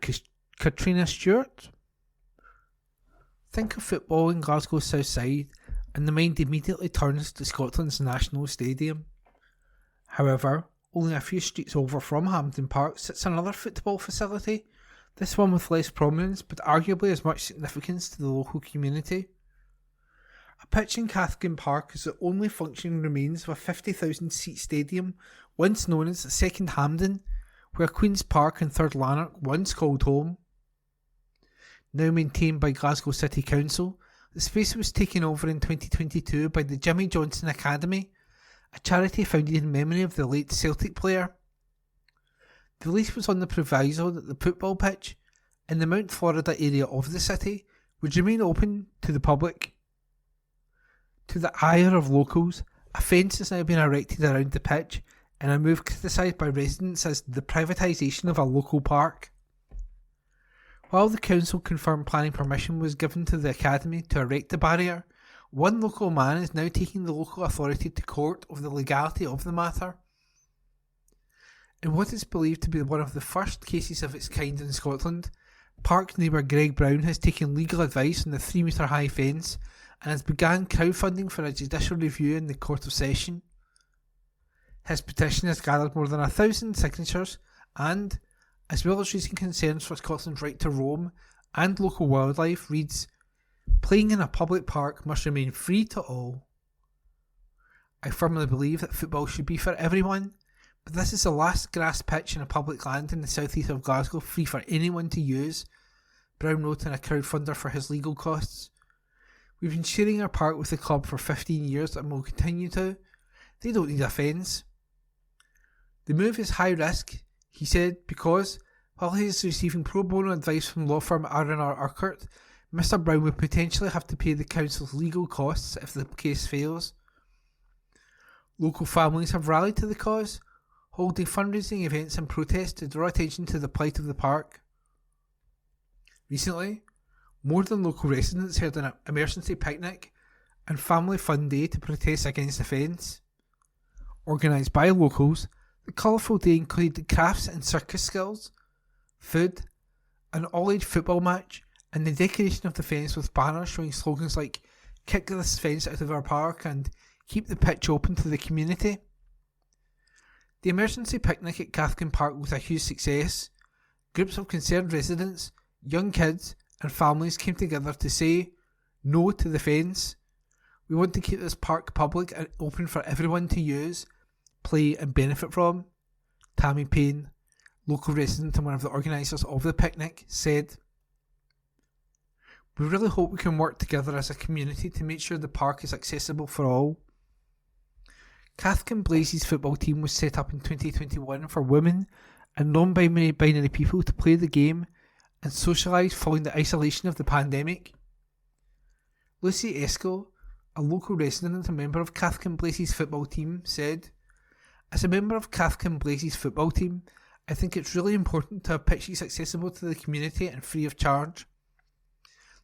Katrina Stewart. Think of football in Glasgow's south side and the mind immediately turns to Scotland's national stadium. However, only a few streets over from Hampden Park sits another football facility, this one with less prominence but arguably as much significance to the local community. A pitch in Cathkin Park is the only functioning remains of a 50,000 seat stadium once known as the Second Hampden, where Queen's Park and Third Lanark once called home. Now maintained by Glasgow City Council, the space was taken over in 2022 by the Jimmy Johnson Academy, a charity founded in memory of the late Celtic player. The lease was on the proviso that the football pitch, in the Mount Florida area of the city, would remain open to the public. To the ire of locals, a fence has now been erected around the pitch, in a move criticised by residents as the privatisation of a local park. While the council confirmed planning permission was given to the academy to erect the barrier, one local man is now taking the local authority to court over the legality of the matter. In what is believed to be one of the first cases of its kind in Scotland, park neighbour Greg Brown has taken legal advice on the 3-metre high fence and has begun crowdfunding for a judicial review in the Court of Session. His petition has gathered more than 1,000 signatures and, as well as raising concerns for Scotland's right to roam and local wildlife, reads, "Playing in a public park must remain free to all. I firmly believe that football should be for everyone, but this is the last grass pitch in a public land in the southeast of Glasgow free for anyone to use," Brown wrote in a crowdfunder for his legal costs. "We've been sharing our park with the club for 15 years and will continue to. They don't need a fence. The move is high risk," he said, because, while he is receiving pro bono advice from law firm R&R Urquhart, Mr Brown would potentially have to pay the council's legal costs if the case fails. Local families have rallied to the cause, holding fundraising events and protests to draw attention to the plight of the park. Recently, more than local residents held an emergency picnic and family fun day to protest against the fence. Organised by locals, the colourful day included crafts and circus skills, food, an all-age football match, and the decoration of the fence with banners showing slogans like "Kick this fence out of our park" and "Keep the pitch open to the community." The emergency picnic at Cathkin Park was a huge success. Groups of concerned residents, young kids and families came together to say no to the fence, We want to keep this park public and open for everyone to use, play and benefit from, Tammy Payne, local resident and one of the organisers of the picnic, said. We really hope we can work together as a community to make sure the park is accessible for all. Cathkin Blazes football team was set up in 2021 for women and non-binary people to play the game and socialise following the isolation of the pandemic. Lucy Esco, a local resident and member of Cathkin Blazes football team, said, as a member of Cathkin Blazes football team, I think it's really important to have pitches accessible to the community and free of charge.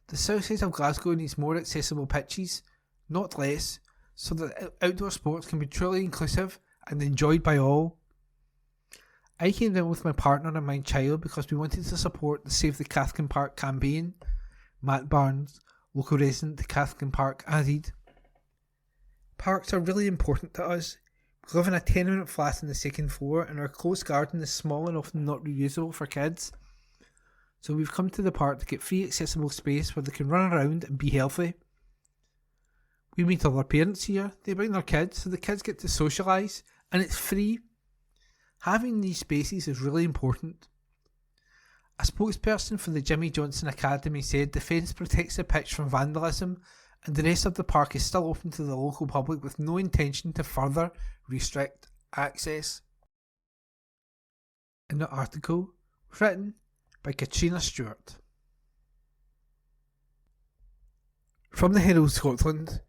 The south side of Glasgow needs more accessible pitches, not less, so that outdoor sports can be truly inclusive and enjoyed by all. I came down with my partner and my child because we wanted to support the Save the Cathkin Park campaign, Matt Barnes, local resident to Cathkin Park, added. Parks are really important to us. We live in a tenement flat on the second floor and our close garden is small and often not reusable for kids. So we've come to the park to get free accessible space where they can run around and be healthy. We meet other parents here, they bring their kids so the kids get to socialise and it's free. Having these spaces is really important. A spokesperson for the Jimmy Johnson Academy said the fence protects the pitch from vandalism and the rest of the park is still open to the local public with no intention to further restrict access. In the article, written by Katrina Stewart. From the Herald Scotland,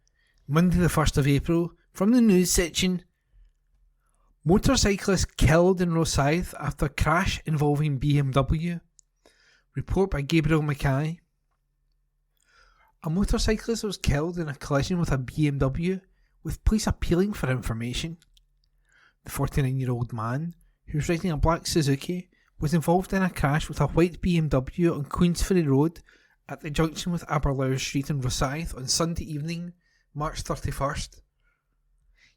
Monday the 1st of April, from the news section. Motorcyclist killed in Rosyth after crash involving BMW. Report by Gabriel Mackay. A motorcyclist was killed in a collision with a BMW, with police appealing for information. The 49-year-old man, who was riding a black Suzuki, was involved in a crash with a white BMW on Queensferry Road at the junction with Aberlour Street in Rosyth on Sunday evening, March 31st.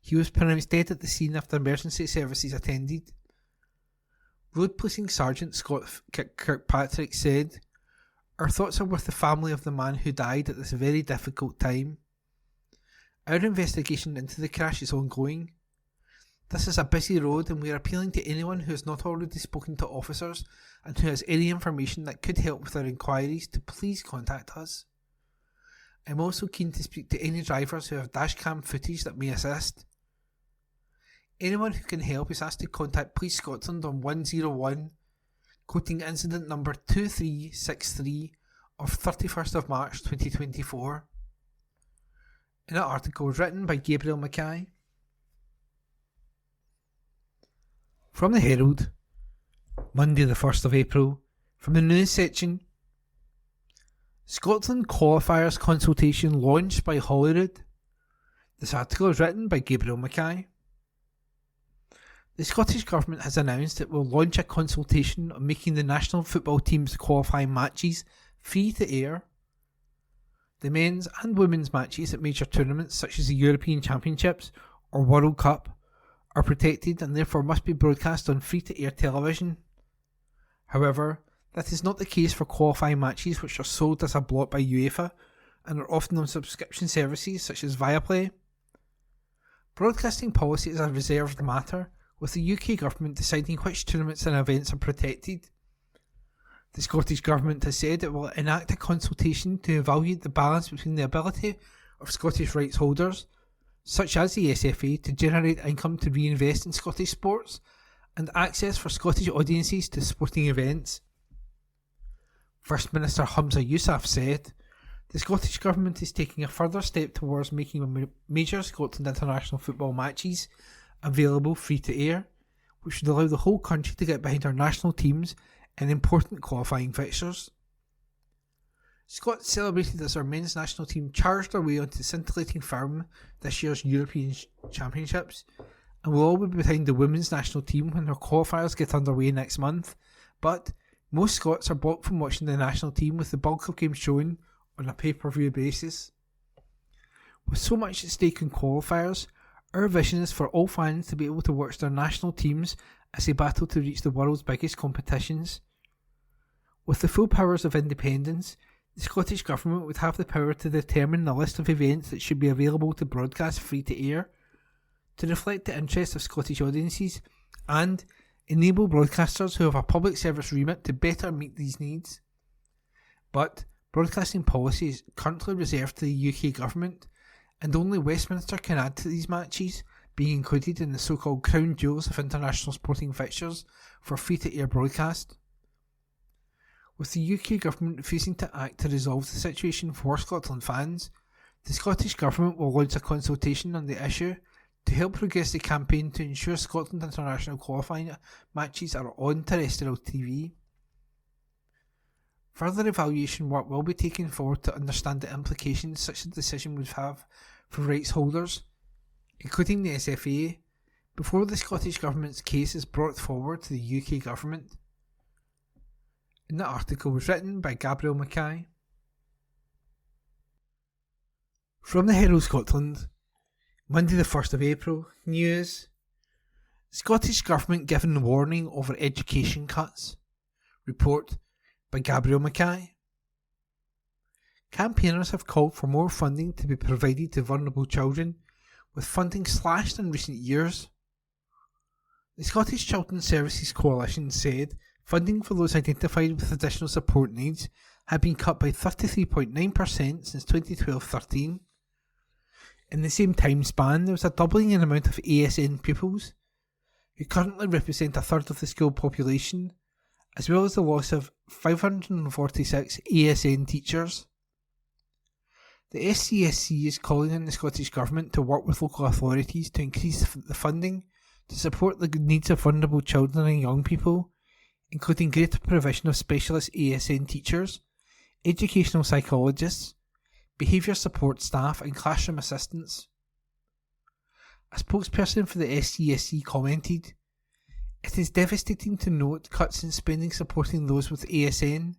He was pronounced dead at the scene after emergency services attended. Road Policing Sergeant Scott Kirkpatrick said, "Our thoughts are with the family of the man who died at this very difficult time. Our investigation into the crash is ongoing. This is a busy road and we are appealing to anyone who has not already spoken to officers and who has any information that could help with our inquiries to please contact us. I'm also keen to speak to any drivers who have dashcam footage that may assist. Anyone who can help is asked to contact Police Scotland on 101, quoting incident number 2363 of 31st of March 2024. In an article written by Gabriel Mackay. From the Herald, Monday the 1st of April, from the news section. Scotland qualifiers consultation launched by Holyrood. This article is written by Gabriel Mackay. The Scottish Government has announced it will launch a consultation on making the national football team's qualifying matches free to air. The men's and women's matches at major tournaments such as the European Championships or World Cup are protected and therefore must be broadcast on free-to-air television. However, that is not the case for qualifying matches which are sold as a block by UEFA and are often on subscription services such as Viaplay. Broadcasting policy is a reserved matter, with the UK Government deciding which tournaments and events are protected. The Scottish Government has said it will enact a consultation to evaluate the balance between the ability of Scottish rights holders, such as the SFA, to generate income to reinvest in Scottish sports, and access for Scottish audiences to sporting events. First Minister Humza Yousaf said, the Scottish Government is taking a further step towards making major Scotland international football matches available free to air, which would allow the whole country to get behind our national teams in important qualifying fixtures. Scots celebrated as our men's national team charged their way onto scintillating firm this year's European Championships, and will all be behind the women's national team when their qualifiers get underway next month, but most Scots are blocked from watching the national team with the bulk of games shown on a pay-per-view basis. With so much at stake in qualifiers, our vision is for all fans to be able to watch their national teams as they battle to reach the world's biggest competitions. With the full powers of independence, The Scottish Government would have the power to determine the list of events that should be available to broadcast free to air, to reflect the interests of Scottish audiences, and enable broadcasters who have a public service remit to better meet these needs. But broadcasting policy is currently reserved to the UK Government, and only Westminster can add to these matches, being included in the so-called crown jewels of international sporting fixtures for free-to-air broadcast. With the UK Government refusing to act to resolve the situation for Scotland fans, the Scottish Government will launch a consultation on the issue to help progress the campaign to ensure Scotland international qualifying matches are on terrestrial TV. Further evaluation work will be taken forward to understand the implications such a decision would have for rights holders, including the SFA, before the Scottish Government's case is brought forward to the UK Government. And the article was written by Gabriel Mackay. From the Herald Scotland, Monday the 1st of April, news: Scottish Government given warning over education cuts. Report by Gabriel Mackay. Campaigners have called for more funding to be provided to vulnerable children, with funding slashed in recent years. The Scottish Children's Services Coalition said funding for those identified with additional support needs had been cut by 33.9% since 2012-13. In the same time span, there was a doubling in the amount of ASN pupils, who currently represent a third of the school population, as well as the loss of 546 ASN teachers. The SCSC is calling on the Scottish Government to work with local authorities to increase the funding to support the needs of vulnerable children and young people, including greater provision of specialist ASN teachers, educational psychologists, behaviour support staff and classroom assistants. A spokesperson for the SCSC commented, "It is devastating to note cuts in spending supporting those with ASN,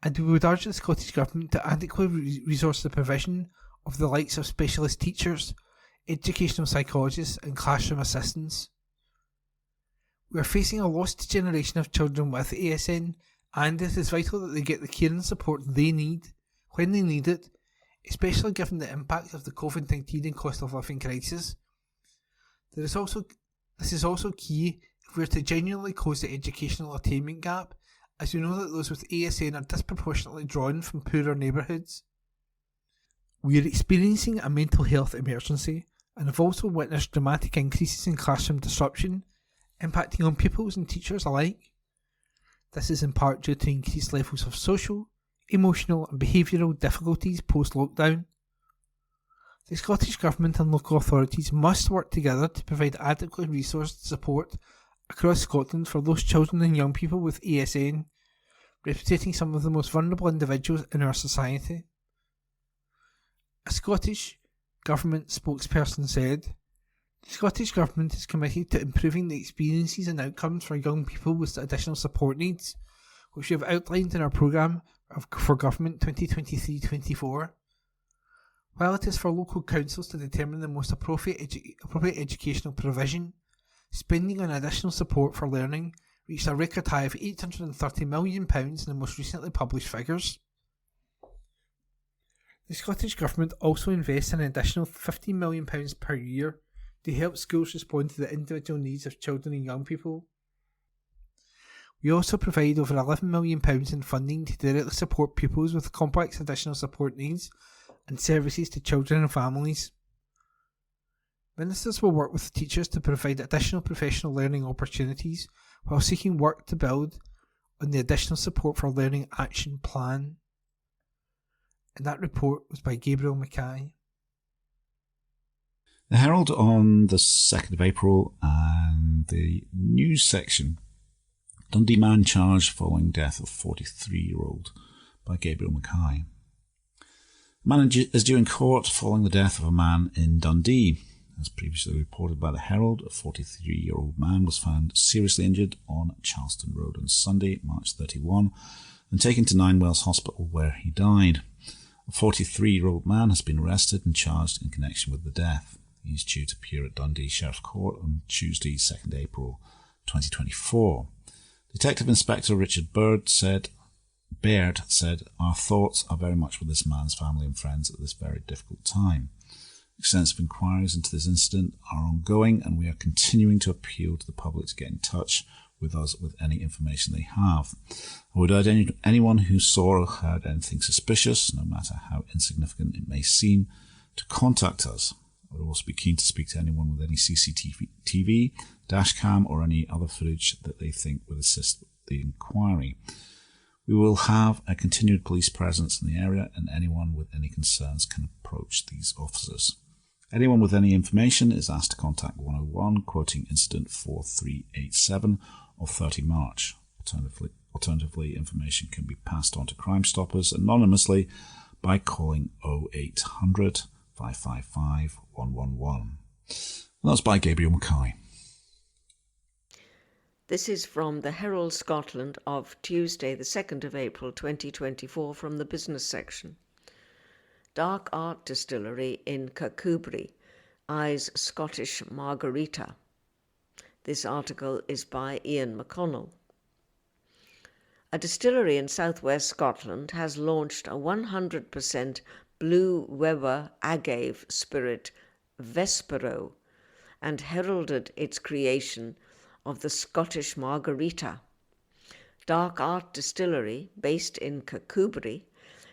and we would urge the Scottish Government to adequately resource the provision of the likes of specialist teachers, educational psychologists and classroom assistants. We are facing a lost generation of children with ASN, and it is vital that they get the care and support they need, when they need it, especially given the impact of the COVID-19 and cost of living crisis. This is also key if we are to genuinely close the educational attainment gap, as we know that those with ASN are disproportionately drawn from poorer neighbourhoods. We are experiencing a mental health emergency and have also witnessed dramatic increases in classroom disruption, impacting on pupils and teachers alike. This is in part due to increased levels of social, emotional and behavioural difficulties post-lockdown. The Scottish Government and local authorities must work together to provide adequate resourced support across Scotland for those children and young people with ASN, representing some of the most vulnerable individuals in our society." A Scottish Government spokesperson said, "The Scottish Government is committed to improving the experiences and outcomes for young people with additional support needs, which we have outlined in our programme for Government 2023-24. While it is for local councils to determine the most appropriate educational provision, spending on additional support for learning reached a record high of £830 million in the most recently published figures. The Scottish Government also invests an additional £15 million per year to help schools respond to the individual needs of children and young people. We also provide over £11 million in funding to directly support pupils with complex additional support needs and services to children and families. Ministers will work with teachers to provide additional professional learning opportunities while seeking work to build on the additional support for learning action plan." And that report was by Gabriel Mackay. The Herald on the 2nd of April and the news section. Dundee man charged following death of 43-year-old by Gabriel Mackay. The man is due in court following the death of a man in Dundee. As previously reported by the Herald, a 43-year-old man was found seriously injured on Charleston Road on Sunday, March 31, and taken to Ninewells Hospital where he died. A 43-year-old man has been arrested and charged in connection with the death. He is due to appear at Dundee Sheriff Court on Tuesday, 2nd April 2024. Detective Inspector Richard Bird said Baird said, "Our thoughts are very much with this man's family and friends at this very difficult time. Extensive inquiries into this incident are ongoing, and we are continuing to appeal to the public to get in touch with us with any information they have. I would urge anyone who saw or heard anything suspicious, no matter how insignificant it may seem, to contact us. I would also be keen to speak to anyone with any CCTV, dashcam, or any other footage that they think would assist the inquiry. We will have a continued police presence in the area, and anyone with any concerns can approach these officers. Anyone with any information is asked to contact 101, quoting incident 4387 of 30 March. Alternatively, information can be passed on to Crime Stoppers anonymously by calling 0800 555 111. That's by Gabriel Mackay. This is from the Herald Scotland of Tuesday, the 2nd of April 2024, from the business section. Dark Art Distillery in Kirkcudbright eyes Scottish margarita. This article is by Ian McConnell. A distillery in southwest Scotland has launched a 100% Blue Weber agave spirit, Vespero, and heralded its creation of the Scottish margarita. Dark Art Distillery, based in Kirkcudbright,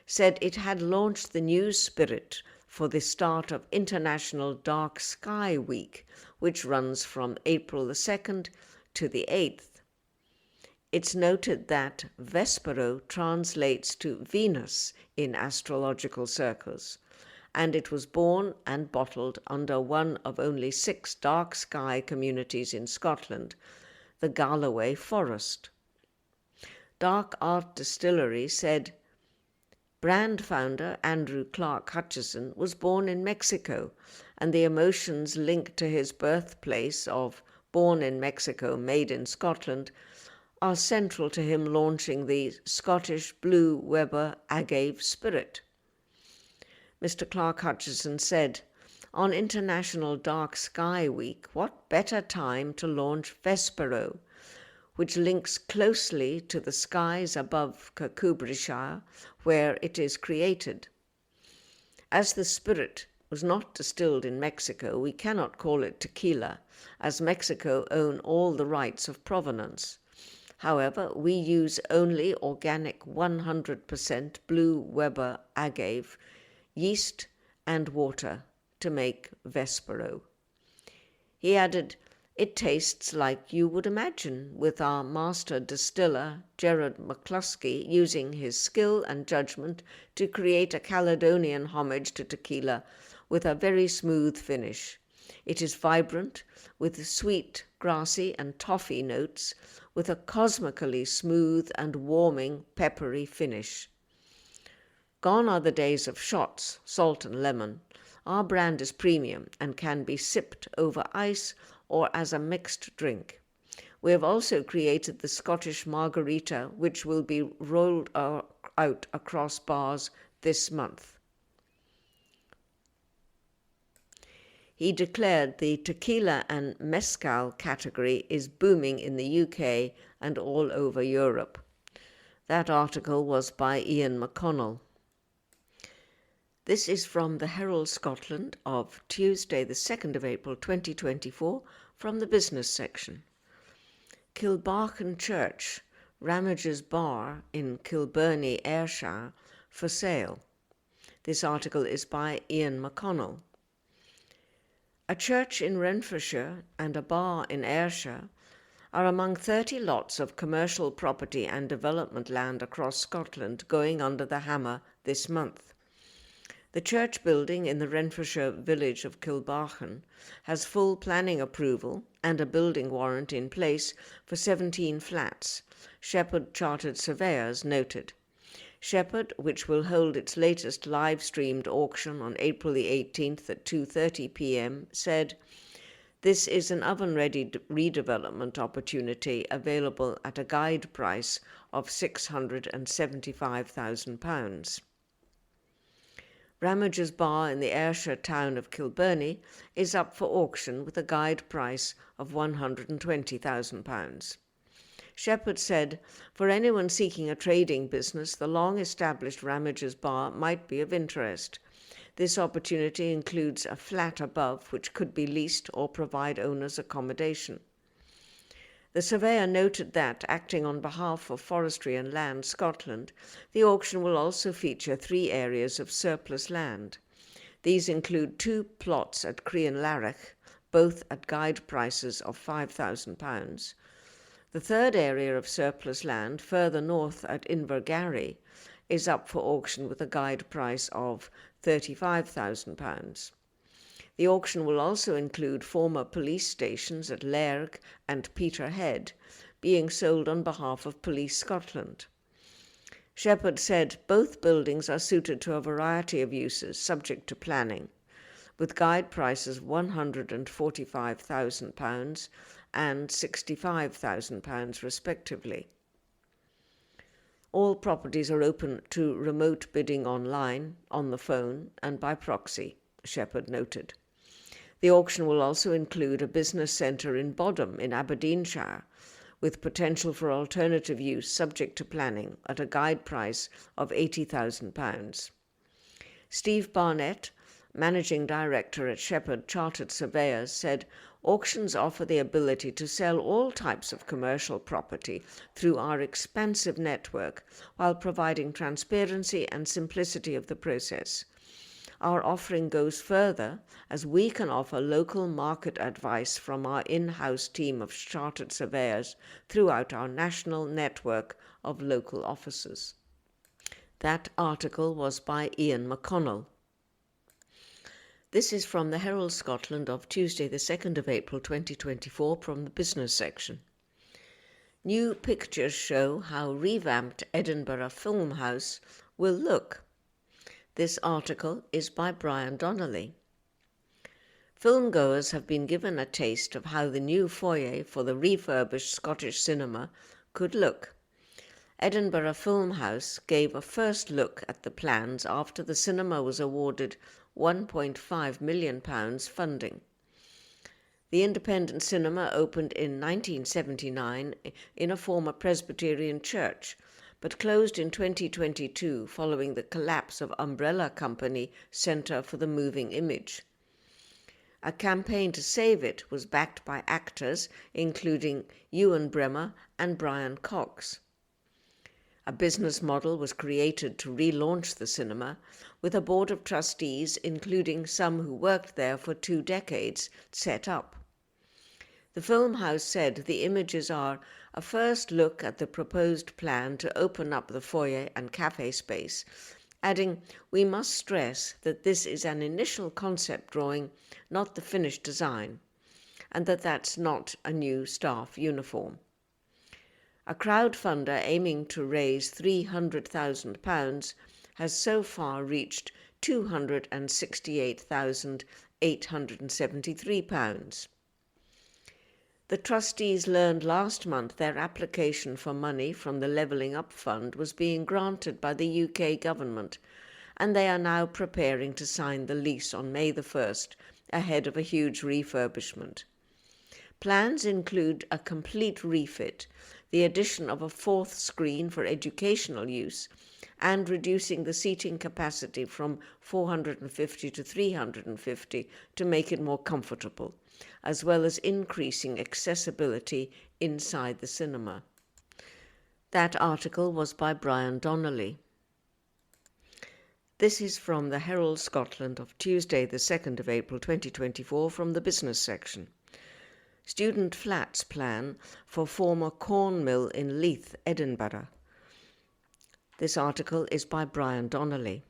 said it had launched the new spirit for the start of International Dark Sky Week, which runs from April the 2nd to the 8th. It's noted that Vespero translates to Venus in astrological circles, and it was born and bottled under one of only 6 dark sky communities in Scotland, the Galloway Forest. Dark Art Distillery said brand founder Andrew Clark Hutchison was born in Mexico, and the emotions linked to his birthplace of born in Mexico, made in Scotland, are central to him launching the Scottish Blue Weber agave spirit. Mr. Clark Hutchison said, "On International Dark Sky Week, what better time to launch Vespero, which links closely to the skies above Kirkcudbrightshire, where it is created. As the spirit was not distilled in Mexico, we cannot call it tequila, as Mexico own all the rights of provenance. However, we use only organic 100% Blue Weber agave, yeast and water to make Vespero." He added, "It tastes like you would imagine, with our master distiller, Gerard McCluskey, using his skill and judgment to create a Caledonian homage to tequila with a very smooth finish. It is vibrant, with sweet, grassy and toffee notes, with a cosmically smooth and warming, peppery finish. Gone are the days of shots, salt and lemon. Our brand is premium and can be sipped over ice or as a mixed drink. We have also created the Scottish margarita, which will be rolled out across bars this month." He declared the tequila and mezcal category is booming in the UK and all over Europe. That article was by Ian McConnell. This is from the Herald Scotland of Tuesday, the 2nd of April 2024, from the business section. Kilbarchan Church, Ramage's Bar in Kilbirnie, Ayrshire, for sale. This article is by Ian McConnell. A church in Renfrewshire and a bar in Ayrshire are among 30 lots of commercial property and development land across Scotland going under the hammer this month. The church building in the Renfrewshire village of Kilbarchan has full planning approval and a building warrant in place for 17 flats, Shepherd Chartered Surveyors noted. Shepherd, which will hold its latest live-streamed auction on April the 18th at 2:30 p.m, said, "This is an oven-ready redevelopment opportunity available at a guide price of £675,000. Ramage's Bar in the Ayrshire town of Kilbirnie is up for auction with a guide price of £120,000. Shepherd said, for anyone seeking a trading business, the long-established Ramage's Bar might be of interest. This opportunity includes a flat above, which could be leased or provide owners accommodation. The surveyor noted that, acting on behalf of Forestry and Land Scotland, the auction will also feature 3 areas of surplus land. These include 2 plots at Crianlarich, both at guide prices of £5,000. The third area of surplus land, further north at Invergarry, is up for auction with a guide price of £35,000. The auction will also include former police stations at Lairg and Peterhead, being sold on behalf of Police Scotland. Shepherd said both buildings are suited to a variety of uses, subject to planning, with guide prices of £145,000 and £65,000 respectively. All properties are open to remote bidding online, on the phone, and by proxy, Shepherd noted. The auction will also include a business centre in Bodham in Aberdeenshire, with potential for alternative use subject to planning at a guide price of £80,000. Steve Barnett, Managing Director at Shepherd Chartered Surveyors, said auctions offer the ability to sell all types of commercial property through our expansive network while providing transparency and simplicity of the process. Our offering goes further as we can offer local market advice from our in-house team of chartered surveyors throughout our national network of local offices. That article was by Ian McConnell. This is from the Herald Scotland of Tuesday the 2nd of April 2024 from the business section. New pictures show how revamped Edinburgh Film House will look. This article is by Brian Donnelly. Filmgoers have been given a taste of how the new foyer for the refurbished Scottish cinema could look. Edinburgh Film House gave a first look at the plans after the cinema was awarded £1.5 million funding. The independent cinema opened in 1979 in a former Presbyterian church, but closed in 2022 following the collapse of umbrella company Centre for the Moving Image. A campaign to save it was backed by actors including Ewan Bremer and Brian Cox. A business model was created to relaunch the cinema, with a board of trustees, including some who worked there for 2 decades, set up. The film house said the images are a first look at the proposed plan to open up the foyer and cafe space, adding, "We must stress that this is an initial concept drawing, not the finished design, and that's not a new staff uniform." A crowdfunder aiming to raise £300,000 has so far reached £268,873. The trustees learned last month their application for money from the Levelling Up Fund was being granted by the UK government, and they are now preparing to sign the lease on May the 1st, ahead of a huge refurbishment. Plans include a complete refit, the addition of a 4th screen for educational use, and reducing the seating capacity from 450 to 350 to make it more comfortable, as well as increasing accessibility inside the cinema. That article was by Brian Donnelly. This is from the Herald Scotland of Tuesday the 2nd of April 2024 from the business section. Student flats plan for former corn mill in Leith, Edinburgh. This article is by Brian Donnelly.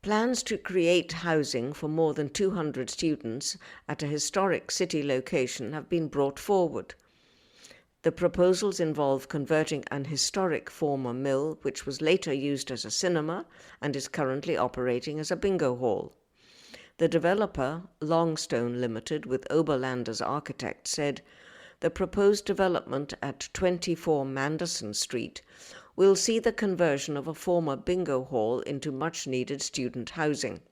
Plans to create housing for more than 200 students at a historic city location have been brought forward. The proposals involve converting an historic former mill, which was later used as a cinema and is currently operating as a bingo hall. The developer, Longstone Limited, with Oberlanders Architects, said the proposed development at 24 Manderson Street will see the conversion of a former bingo hall into much-needed student housing.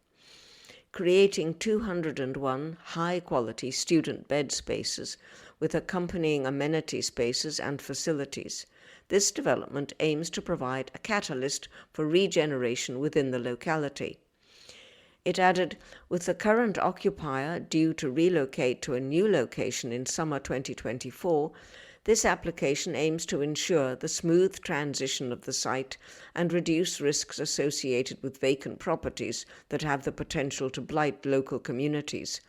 creating 201 high-quality student bed spaces with accompanying amenity spaces and facilities. This development aims to provide a catalyst for regeneration within the locality. It added, with the current occupier due to relocate to a new location in summer 2024, this application aims to ensure the smooth transition of the site and reduce risks associated with vacant properties that have the potential to blight local communities.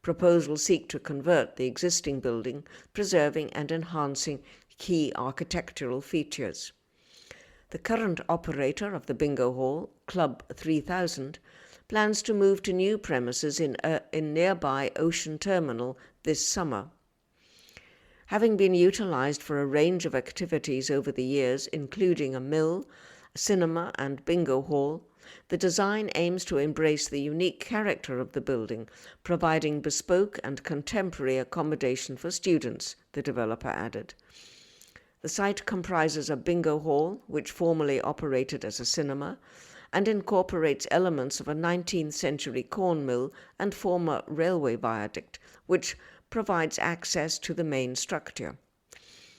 Proposals seek to convert the existing building, preserving and enhancing key architectural features. The current operator of the bingo hall, Club 3000, plans to move to new premises in nearby Ocean Terminal this summer. Having been utilised for a range of activities over the years, including a mill, a cinema and bingo hall, the design aims to embrace the unique character of the building, providing bespoke and contemporary accommodation for students, the developer added. The site comprises a bingo hall, which formerly operated as a cinema, and incorporates elements of a 19th century corn mill and former railway viaduct, which provides access to the main structure.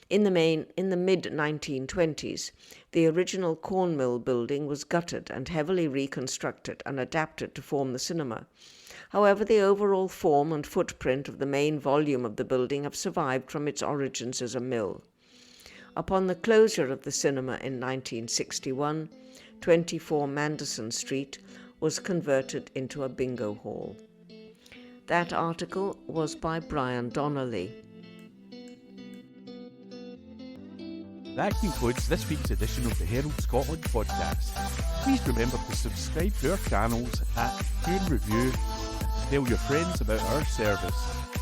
In the mid-1920s, the original corn mill building was gutted and heavily reconstructed and adapted to form the cinema. However, the overall form and footprint of the main volume of the building have survived from its origins as a mill. Upon the closure of the cinema in 1961, 24 Manderson Street was converted into a bingo hall. That article was by Brian Donnelly. That concludes this week's edition of the Herald Scotland podcast. Please remember to subscribe to our channels at Review and tell your friends about our service.